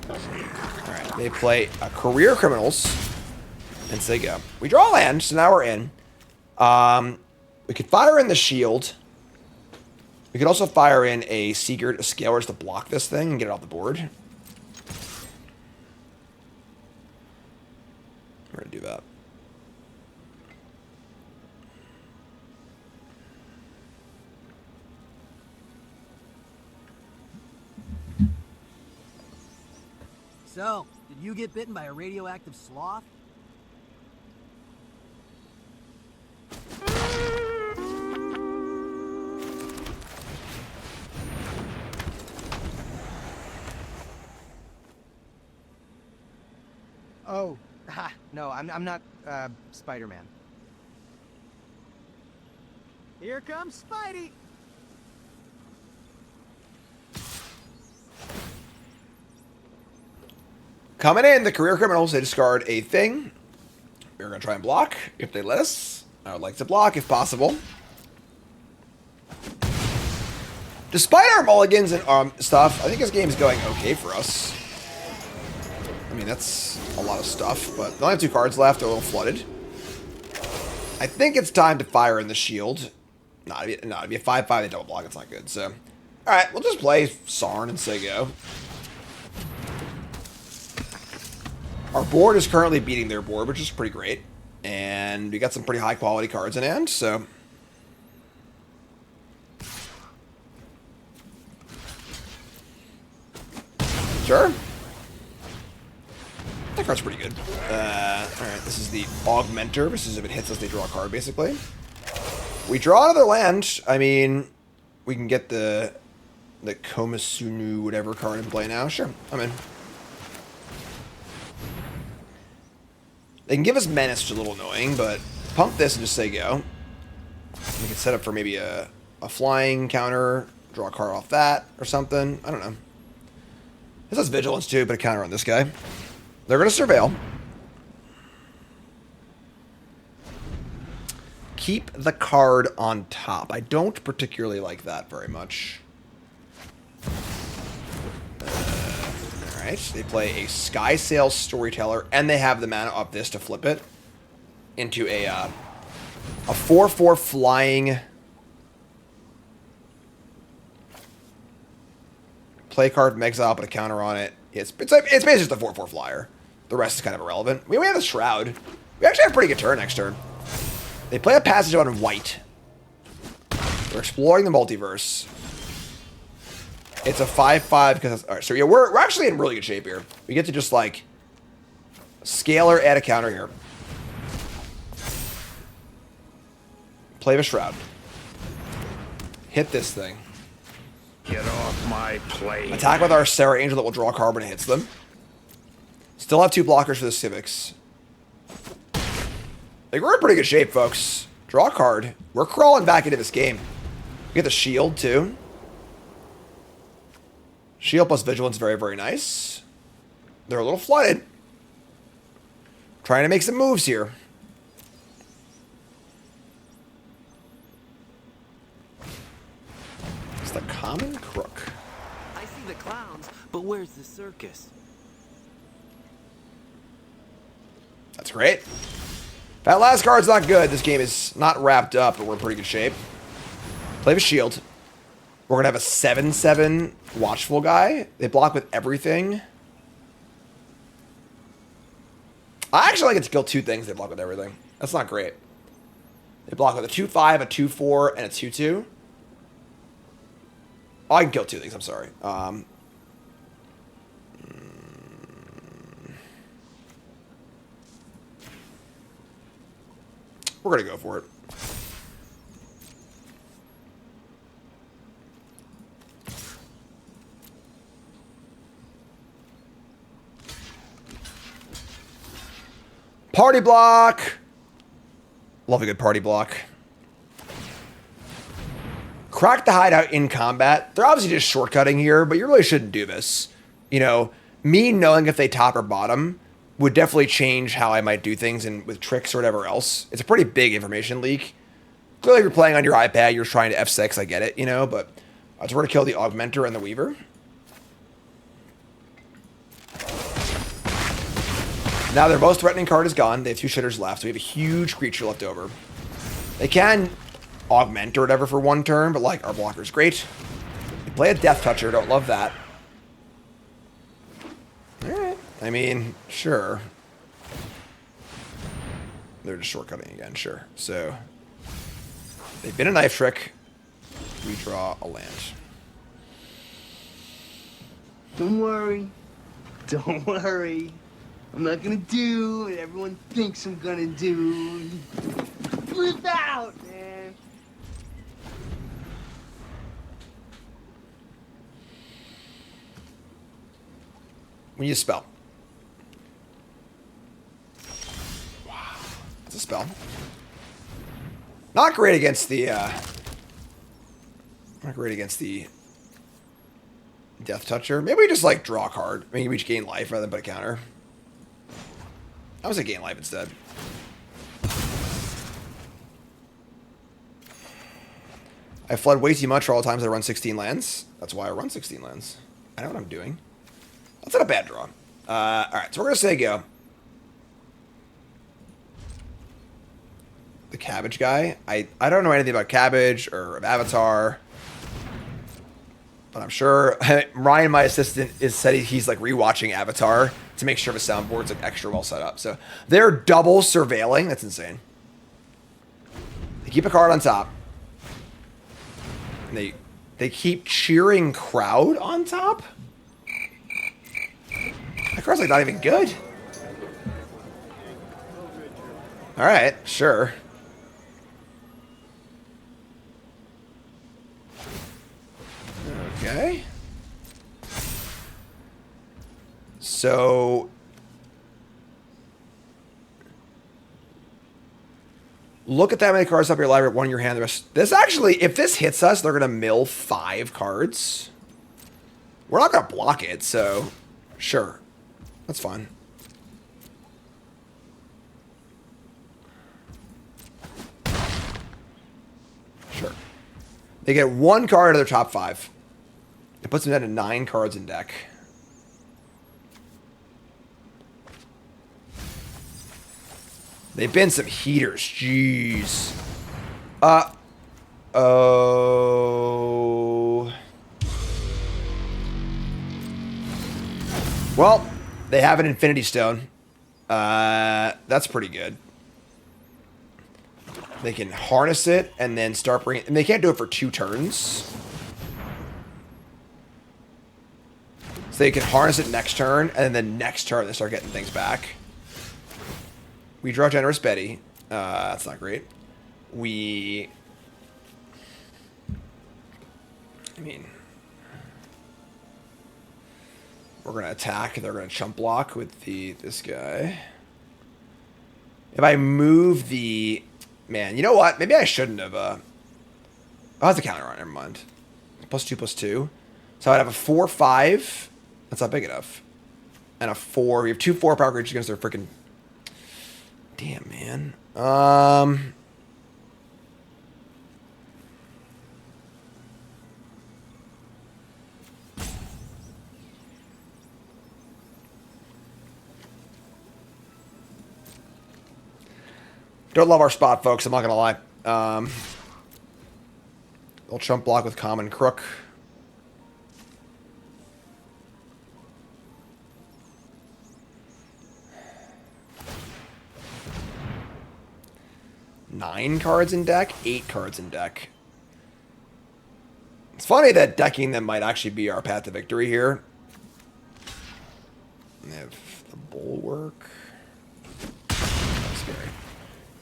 Alright, they play Career Criminals and say go. We draw land, so now we're in. We could fire in the shield. We could also fire in a Secret Scalers to block this thing and get it off the board. We're going to do that. So, did you get bitten by a radioactive sloth? Oh, no, I'm not, Spider-Man. Here comes Spidey! Coming in, the Career Criminals, they discard a thing. We're going to try and block if they let us. I would like to block if possible. Despite our mulligans and stuff, I think this game's going okay for us. I mean, that's a lot of stuff, but we only have 2 cards left. They're a little flooded. I think it's time to fire in the shield. No, it'd be a 5/5. They double block. It's not good. So, all right, we'll just play Sarn and say go. Our board is currently beating their board, which is pretty great. And we got some pretty high quality cards in hand, so. Sure. That card's pretty good. Alright, this is the Augmenter. This is if it hits us, they draw a card, basically. We draw another land. I mean, we can get the Komisunu whatever card in play now. Sure, I'm in. They can give us Menace, which is a little annoying, but pump this and just say go. We can set up for maybe a flying counter, draw a card off that, or something. I don't know. This has Vigilance too, but a counter on this guy. They're going to Surveil. Keep the card on top. I don't particularly like that very much. Alright, they play a Sky Sail Storyteller, and they have the mana up this to flip it into a 4/4 flying play card from exile, put a counter on it. It's basically just a 4/4 flyer. The rest is kind of irrelevant. We have a Shroud. We actually have a pretty good turn next turn. They play a Passage on white. We're exploring the multiverse. It's a 5/5 because all right. So yeah, we're actually in really good shape here. We get to just like scalar, add a counter here. Play the Shroud. Hit this thing. Get off my plane. Attack with our Sarah Angel that will draw a card when it hits them. Still have 2 blockers for the Civics. Like, we're in pretty good shape, folks. Draw a card. We're crawling back into this game. We get the Shield, too. Shield plus Vigilance, very, very nice. They're a little flooded. Trying to make some moves here. It's the Common Crook. I see the clowns, but where's the circus? That's great. That last card's not good. This game is not wrapped up, but we're in pretty good shape. Play the Shield. We're going to have a 7/7 Watchful guy. They block with everything. I actually like it to kill 2 things. They block with everything. That's not great. They block with a 2/5, a 2/4, and a 2/2. Oh, I can kill 2 things. I'm sorry. We're going to go for it. Party block. Love a good party block. Crack the hideout in combat. They're obviously just shortcutting here, but you really shouldn't do this. You know, me knowing if they top or bottom would definitely change how I might do things and with tricks or whatever else. It's a pretty big information leak. Clearly, if you're playing on your iPad, you're trying to F6, I get it, you know, but so we're going to kill the Augmenter and the Weaver. Now their most threatening card is gone. They have 2 shitters left, so we have a huge creature left over. They can augment or whatever for 1 turn, but like our blocker's great. They play a Death Toucher, don't love that. Alright. I mean, sure. They're just shortcutting again, sure. So they've been a Knife Trick. We draw a land. Don't worry. Don't worry. I'm not gonna do what everyone thinks I'm gonna do. Flip out, man. We need a spell. Wow. It's a spell. Not great against the Death Toucher. Maybe we just like draw a card. Maybe we just gain life rather than put a counter. I was gonna gain life instead. I flood way too much for all the times I run 16 lands. That's why I run 16 lands. I know what I'm doing. That's not a bad draw. Alright, so we're going to say go. The Cabbage guy. I don't know anything about Cabbage or Avatar. But I'm sure Ryan, my assistant, said he's like rewatching Avatar to make sure the soundboard's like extra well set up. So they're double surveilling. That's insane. They keep a card on top. And they keep cheering crowd on top. That card's like not even good. All right, sure. Okay. So look at that many cards up your library, one in your hand. The rest. This actually, if this hits us, they're gonna mill 5 cards. We're not gonna block it, so sure, that's fine. Sure. They get 1 card out of their top 5. It puts them down to 9 cards in deck. They've been some heaters. Jeez. Oh. Well, they have an Infinity Stone. That's pretty good. They can harness it and then start bringing... And they can't do it for 2 turns. So they can harness it next turn, and then the next turn they start getting things back. We draw Generous Betty. That's not great. I mean... We're going to attack. They're going to chump block with this guy. If I move the... Man, you know what? Maybe I shouldn't have... Oh, that's a counter on it. Never mind. +2/+2. So I'd have a 4/5. That's not big enough. And a 4. We have 2 4-power creatures against their freaking... Damn, man. Don't love our spot, folks. I'm not going to lie. They'll chump block with Common Crook. Nine cards in deck, 8 cards in deck. It's funny that decking them might actually be our path to victory here. They have the Bulwark. That's scary.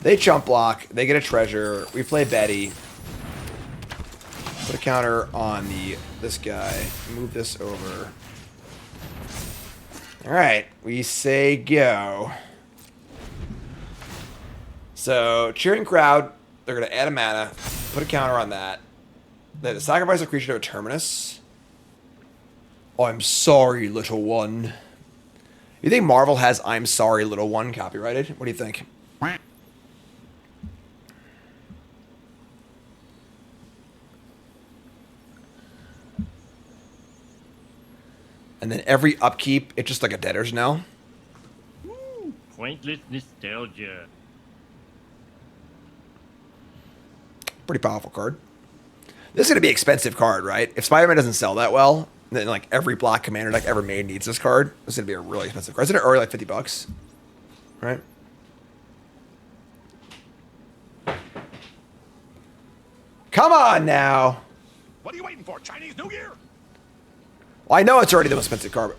They chump block. They get a treasure. We play Betty. Put a counter on this guy. Move this over. All right. We say go. So, Cheering Crowd, they're going to add a mana, put a counter on that. They have to sacrifice a creature to a Terminus. I'm sorry, little one. You think Marvel has I'm sorry, little one copyrighted? What do you think? And then every upkeep, it's just like a Debtor's Knell. Pointless nostalgia. Pretty powerful card. This is going to be an expensive card, right? If Spiderman doesn't sell that well, then like every black commander deck ever made needs this card. This is going to be a really expensive card. Isn't it already like $50? Right? Come on now. What are you waiting for? Chinese New Year? Well, I know it's already the most expensive card.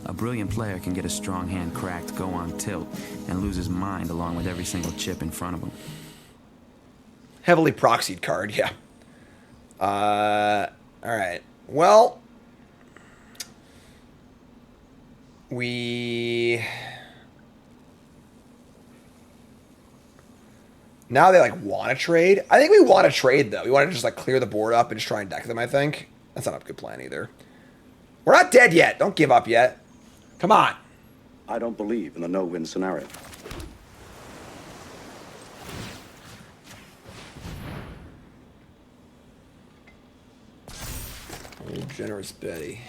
A brilliant player can get a strong hand cracked, go on tilt, and lose his mind along with every single chip in front of him. Heavily proxied card, yeah. Alright. Well, now they like want to trade. I think we want to trade though. We want to just like clear the board up and just try and deck them, I think. That's not a good plan either. We're not dead yet. Don't give up yet. Come on. I don't believe in the no-win scenario. Generous Betty.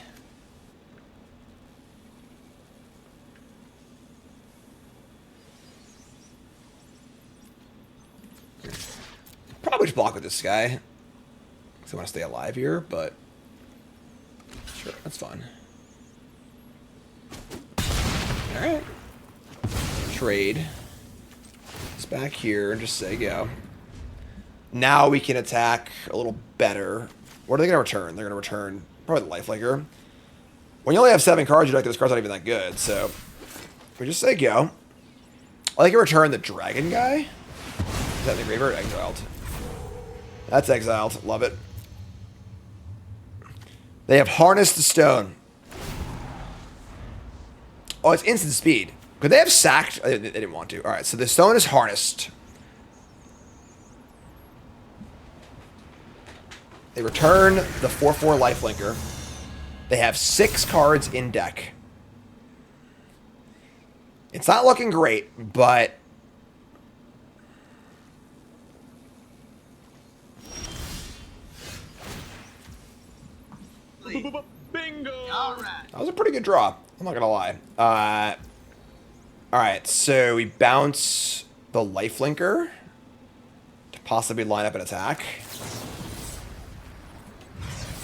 Probably just block with this guy. Because I want to stay alive here, but sure, that's fine. Alright. Trade. It's back here and just say go. Now we can attack a little better. What are they going to return? They're going to return probably the Lifelinker. When you only have 7 cards, you're like, this card's not even that good. So we just say go. I think I return the Dragon guy. Is that the graveyard? Exiled. That's exiled. Love it. They have harnessed the stone. Oh, it's instant speed. Could they have sacked? They didn't want to. All right, so the stone is harnessed. They return the 4/4 Lifelinker. They have 6 cards in deck. It's not looking great, but Bingo! All right. that was a pretty good draw. I'm not gonna lie. All right, so we bounce the Lifelinker to possibly line up an attack.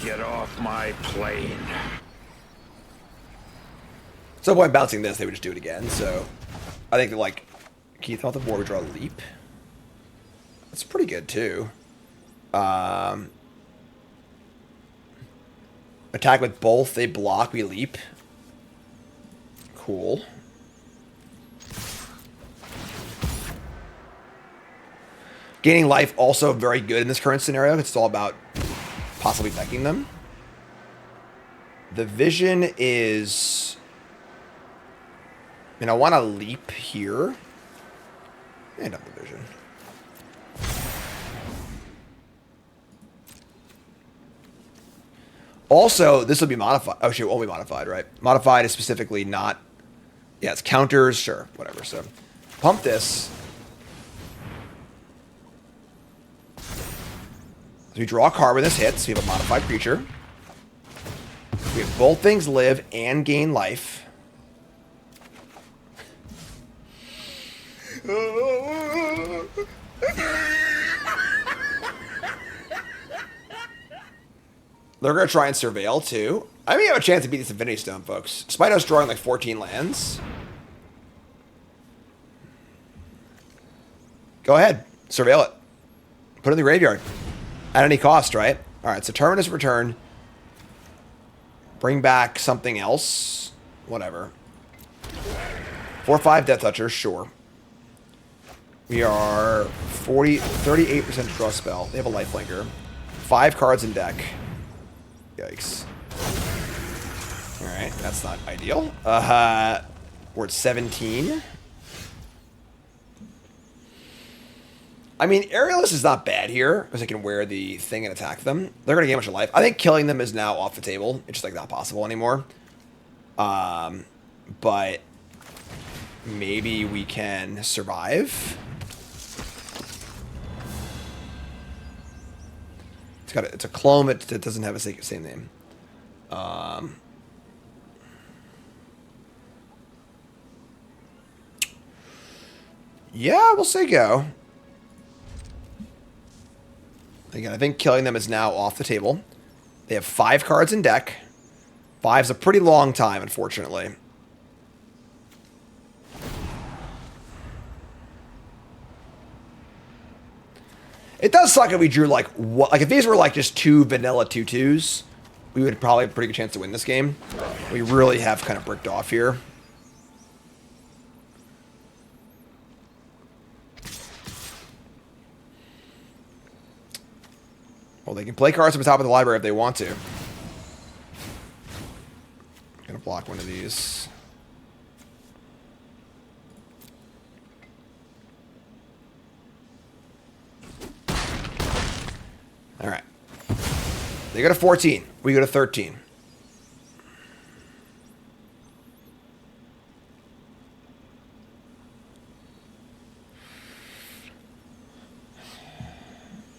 Get off my plane. So by bouncing this, they would just do it again. So I think that, like, Keith off the board, we draw a leap. That's pretty good too. Attack with both. They block. We leap. Cool. Gaining life also very good in this current scenario. It's all about possibly decking them. The vision is... I mean, I want to leap here. And up the vision. Also, this will be modified. Oh, shit, it won't be modified, right? Modified is specifically not... Yeah, it's counters. Sure, whatever. So, pump this. So we draw a card when this hits. We have a modified creature. We have both things live and gain life. They're going to try and surveil, too. I mean, you have a chance to beat this Infinity Stone, folks. Spider's drawing like 14 lands. Go ahead. Surveil it. Put it in the graveyard. At any cost, right? All right, so Terminus return. Bring back something else. Whatever. 4/5 Death Toucher, sure. We are 38% to draw a spell. They have a Lifelinker. 5 cards in deck. Yikes. Alright, that's not ideal. We're at 17. I mean, Aerialist is not bad here, because I can wear the thing and attack them. They're going to gain a bunch of life. I think killing them is now off the table. It's just like not possible anymore. But maybe we can survive. It's a clone, it doesn't have a same name. Yeah, we'll say go. Again, I think killing them is now off the table. They have 5 cards in deck. 5's a pretty long time, unfortunately. It does suck if we drew like what, like if these were like just 2 vanilla 2/2s, we would probably have a pretty good chance to win this game. We really have kind of bricked off here. Well, they can play cards from the top of the library if they want to. I'm gonna block one of these. All right. They go to 14. We go to 13.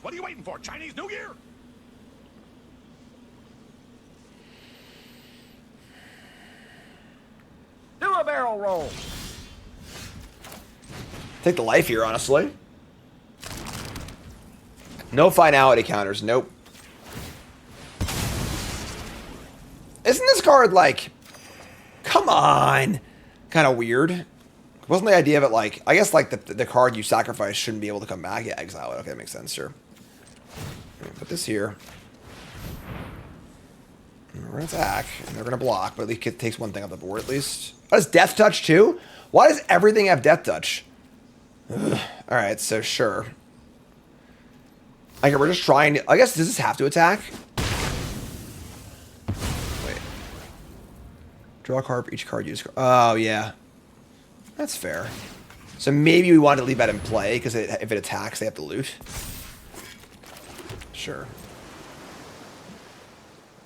What are you waiting for? Chinese New Year? barrel roll. Take the life here, honestly. No finality counters. Nope. Isn't this card like... Come on. Kind of weird. Wasn't the idea of it like... I guess like the card you sacrifice shouldn't be able to come back. Yeah, exile it. Okay, that makes sense, sure. Put this here. And we're going to attack. And they're going to block. But at least it takes one thing off the board at least. Oh, does Death Touch too? Why does everything have Death Touch? Alright, so sure. Okay, we're just trying to... I guess, does this have to attack? Wait. Draw a card for each card you discard. Oh, yeah. That's fair. So maybe we want to leave that in play, because if it attacks, they have to loot. Sure.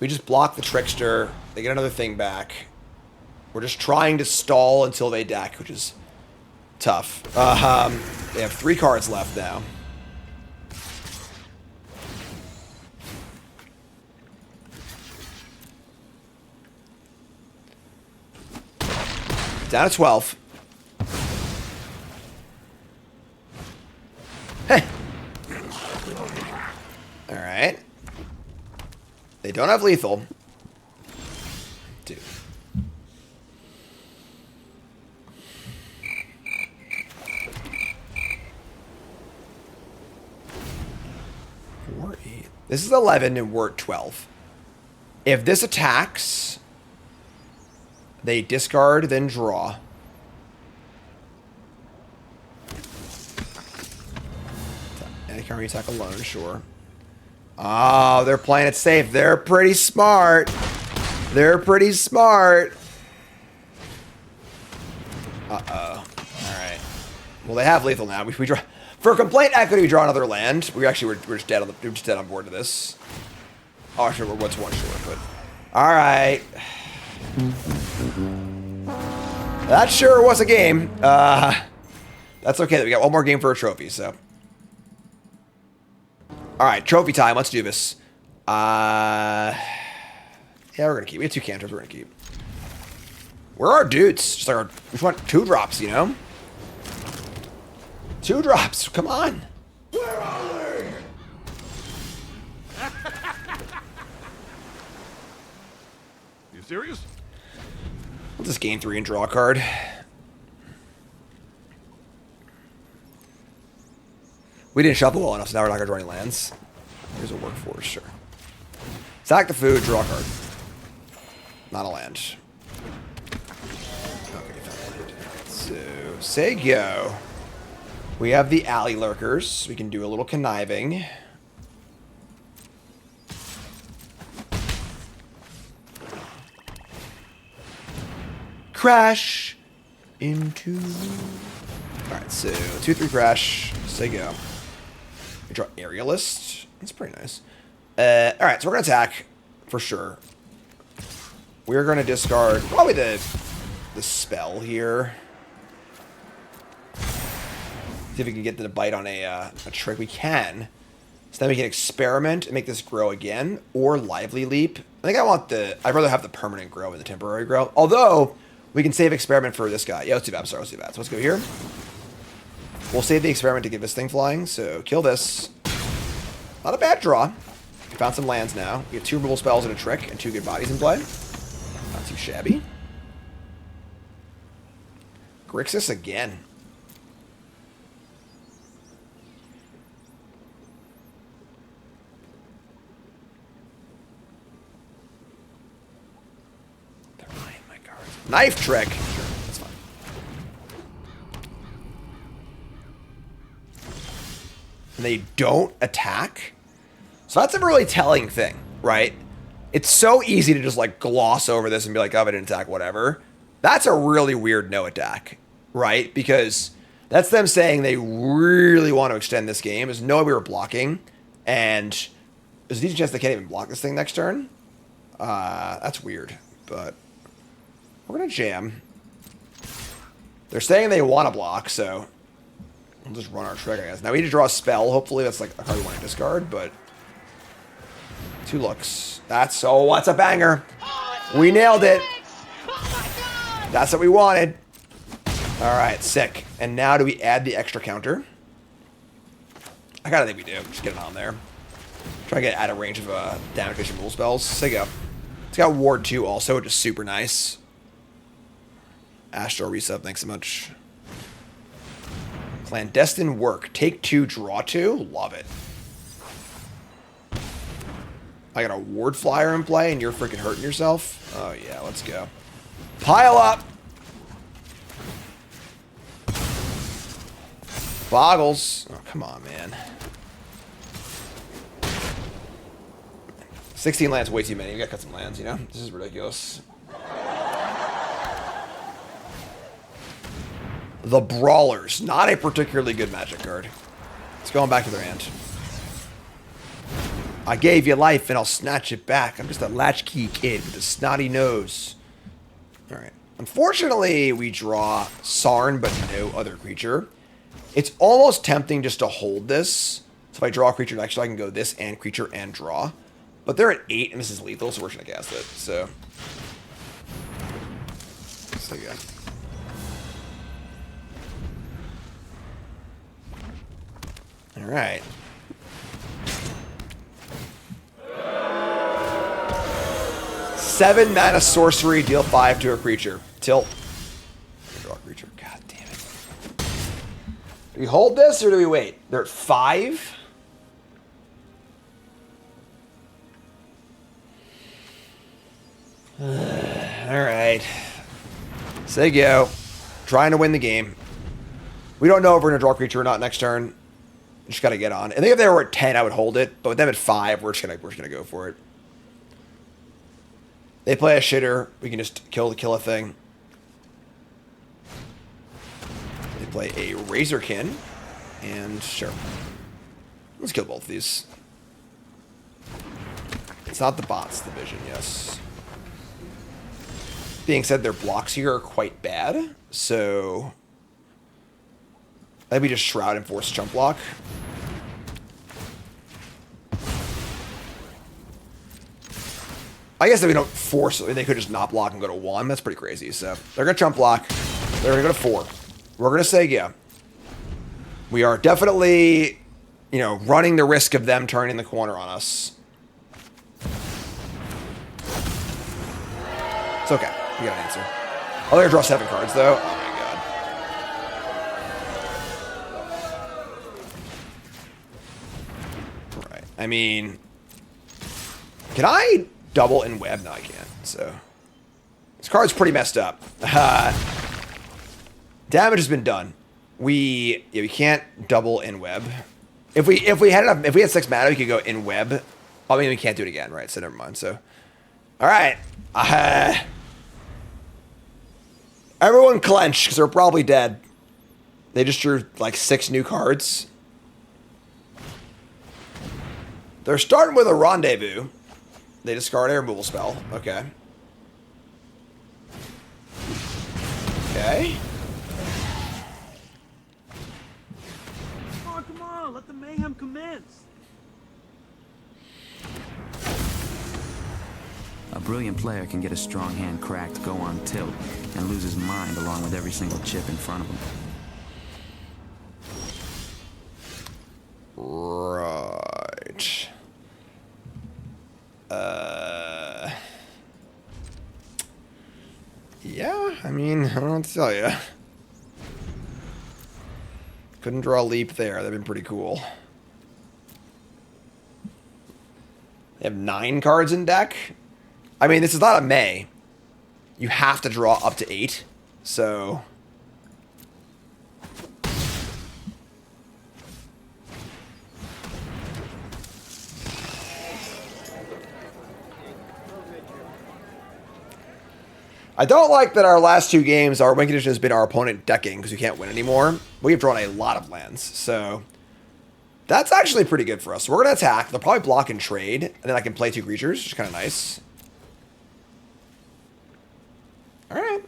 We just block the Trickster. They get another thing back. We're just trying to stall until they deck, which is tough. They have 3 cards left now. Down to 12. Hey. All right. They don't have lethal. Dude. This is 11 and we're at 12. If this attacks, they discard, then draw. And can we attack alone? Sure. Oh, they're playing it safe. They're pretty smart. They're pretty smart. Uh-oh. All right. Well, they have lethal now. We draw. For Complaint Equity, we draw another land. We're just dead on board to this. Oh, sure, we're what's one short, but all right. That sure was a game. That's okay. We got one more game for a trophy. So, all right, trophy time. Let's do this. Yeah, we're gonna keep. We have 2 canters. We're gonna keep. Where are our dudes? Just like we just want 2 drops, you know. 2 drops. Come on. Where are they? You serious? We'll just gain 3 and draw a card. We didn't shuffle well enough, so now we're not going to draw any lands. Here's a workforce, sure. Sack the food, draw a card. Not a land. Okay, found a land. So, say go. We have the alley lurkers. We can do a little conniving. Crash into... Alright, so 2-3 crash. Say go. We draw Aerialist. That's pretty nice. Alright, so we're going to attack for sure. We're going to discard probably the spell here. See if we can get the bite on a trick. We can. So then we can experiment and make this grow again. Or Lively Leap. I think I want the... I'd rather have the permanent grow than the temporary grow. Although, we can save experiment for this guy. Yeah, let's do that. I'm sorry, let's do that. So let's go here. We'll save the experiment to get this thing flying. So kill this. Not a bad draw. We found some lands now. We have 2 removal spells and a trick and 2 good bodies in play. Not too shabby. Grixis again. Knife trick. Sure, that's fine. And they don't attack. So that's a really telling thing, right? It's so easy to just like gloss over this and be like, oh, I didn't attack, whatever. That's a really weird no attack, right? Because that's them saying they really want to extend this game. There's no way we were blocking. And there's a decent chance they can't even block this thing next turn. That's weird, but... We're going to jam. They're saying they want to block, so we'll just run our trick, I guess. Now we need to draw a spell. Hopefully that's like a card we want to discard, but 2 looks. That's a banger. We nailed it. That's what we wanted. Alright, sick. And now do we add the extra counter? I kinda think we do. Just get it on there. Try to get out of range of damage based rule spells. There you go. It's got Ward 2 also, which is super nice. Astral resub, thanks so much. Clandestine Work. Take 2, draw 2. Love it. I got a Ward Flyer in play and you're freaking hurting yourself? Oh yeah, let's go. Pile up! Boggles. Oh, come on, man. 16 lands, way too many. We gotta cut some lands, you know? This is ridiculous. The Brawlers. Not a particularly good Magic card. It's going back to their hand. I gave you life and I'll snatch it back. I'm just a latchkey kid with a snotty nose. Alright. Unfortunately, we draw Sarn, but no other creature. It's almost tempting just to hold this. So if I draw a creature next, I can go this and creature and draw. But they're at 8 and this is lethal, so we're just going to cast it. So good. Alright. Seven mana sorcery, deal 5 to a creature. Tilt. Draw a creature. God damn it. Do we hold this or do we wait? They're at 5? Alright. Say go. Trying to win the game. We don't know if we're going to draw a creature or not next turn. Just got to get on. I think if they were at 10, I would hold it. But with them at 5, we're just gonna go for it. They play a shitter. We can just kill a thing. They play a Razorkin. And sure. Let's kill both of these. It's not the bots division, yes. Being said, their blocks here are quite bad. So maybe just Shroud and force jump block. I guess if we don't force it, they could just not block and go to 1. That's pretty crazy. So they're going to jump block. They're going to go to 4. We're going to say yeah. We are definitely, you know, running the risk of them turning the corner on us. It's okay. We got an answer. Oh, they're going to draw 7 cards, though. Oh, my God. Right. I mean, can I double in web? No, I can't. So this card's pretty messed up. Damage has been done. We can't double in web. If we had 6 mana, we could go in web. I mean, we can't do it again, right? So never mind. So all right. Everyone clench because they're probably dead. They just drew like 6 new cards. They're starting with a Rendezvous. They discard a removal spell. Okay. Okay. Oh, come on. Let the mayhem commence. A brilliant player can get a strong hand cracked, go on tilt, and lose his mind along with every single chip in front of him. Right. Yeah, I mean, I don't know what to tell you. Couldn't draw a leap there. That'd been pretty cool. They have 9 cards in deck. I mean, this is not a May. You have to draw up to 8. So I don't like that our last 2 games, our win condition has been our opponent decking because we can't win anymore. We've drawn a lot of lands, so that's actually pretty good for us. So we're going to attack. They'll probably block and trade, and then I can play 2 creatures, which is kind of nice. All right.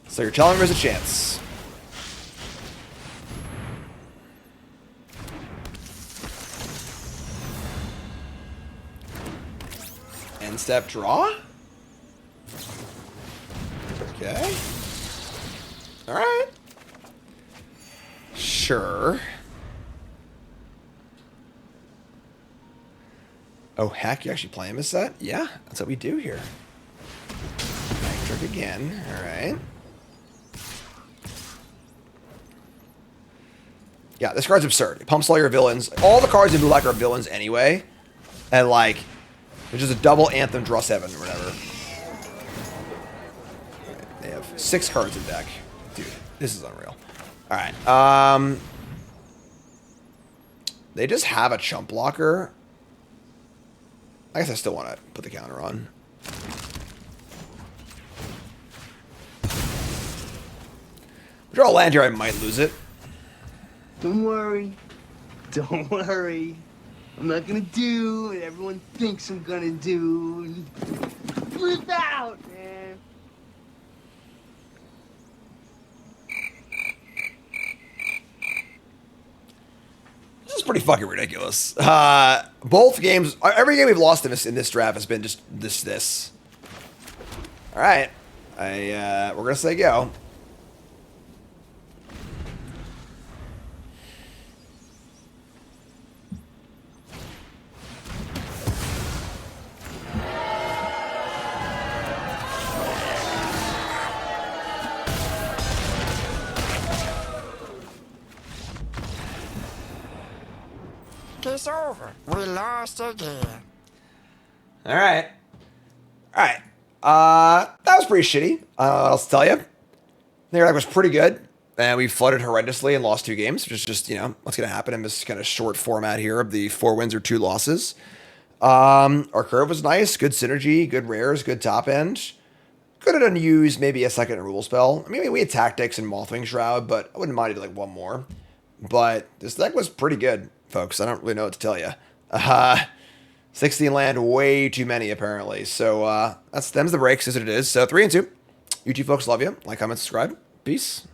So you're telling me there's a chance. End step draw. Okay. All right. Sure. Oh, heck, you actually play him as that? Yeah, that's what we do here. Trick again. All right. Yeah, this card's absurd. It pumps all your villains. All the cards in blue black are villains anyway. And, like, it's just a double Anthem, draw 7 or whatever. They have 6 cards in deck. Dude, this is unreal. All right. They just have a chump blocker. I guess I still want to put the counter on. Draw a land here, I might lose it. Don't worry. Don't worry. I'm not gonna do what everyone thinks I'm gonna do. Flip out, man. This is pretty fucking ridiculous. Both games, every game we've lost in this draft has been just this. All right, we're gonna say go. It's over. We lost again. All right. That was pretty shitty. I don't know what else to tell you. The deck was pretty good, and we flooded horrendously and lost 2 games, which is just, you know, what's going to happen in this kind of short format here of the 4 wins or 2 losses. Our curve was nice, good synergy, good rares, good top end. Could have unused maybe a second rule spell. I mean, we had Tactics and Mothwing Shroud, but I wouldn't mind like 1 more. But this deck was pretty good, folks. I don't really know what to tell you. 16 land, way too many apparently. So that's them's the breaks, as it is. So 3 and 2. You two folks, love you. Like, comment, subscribe. Peace.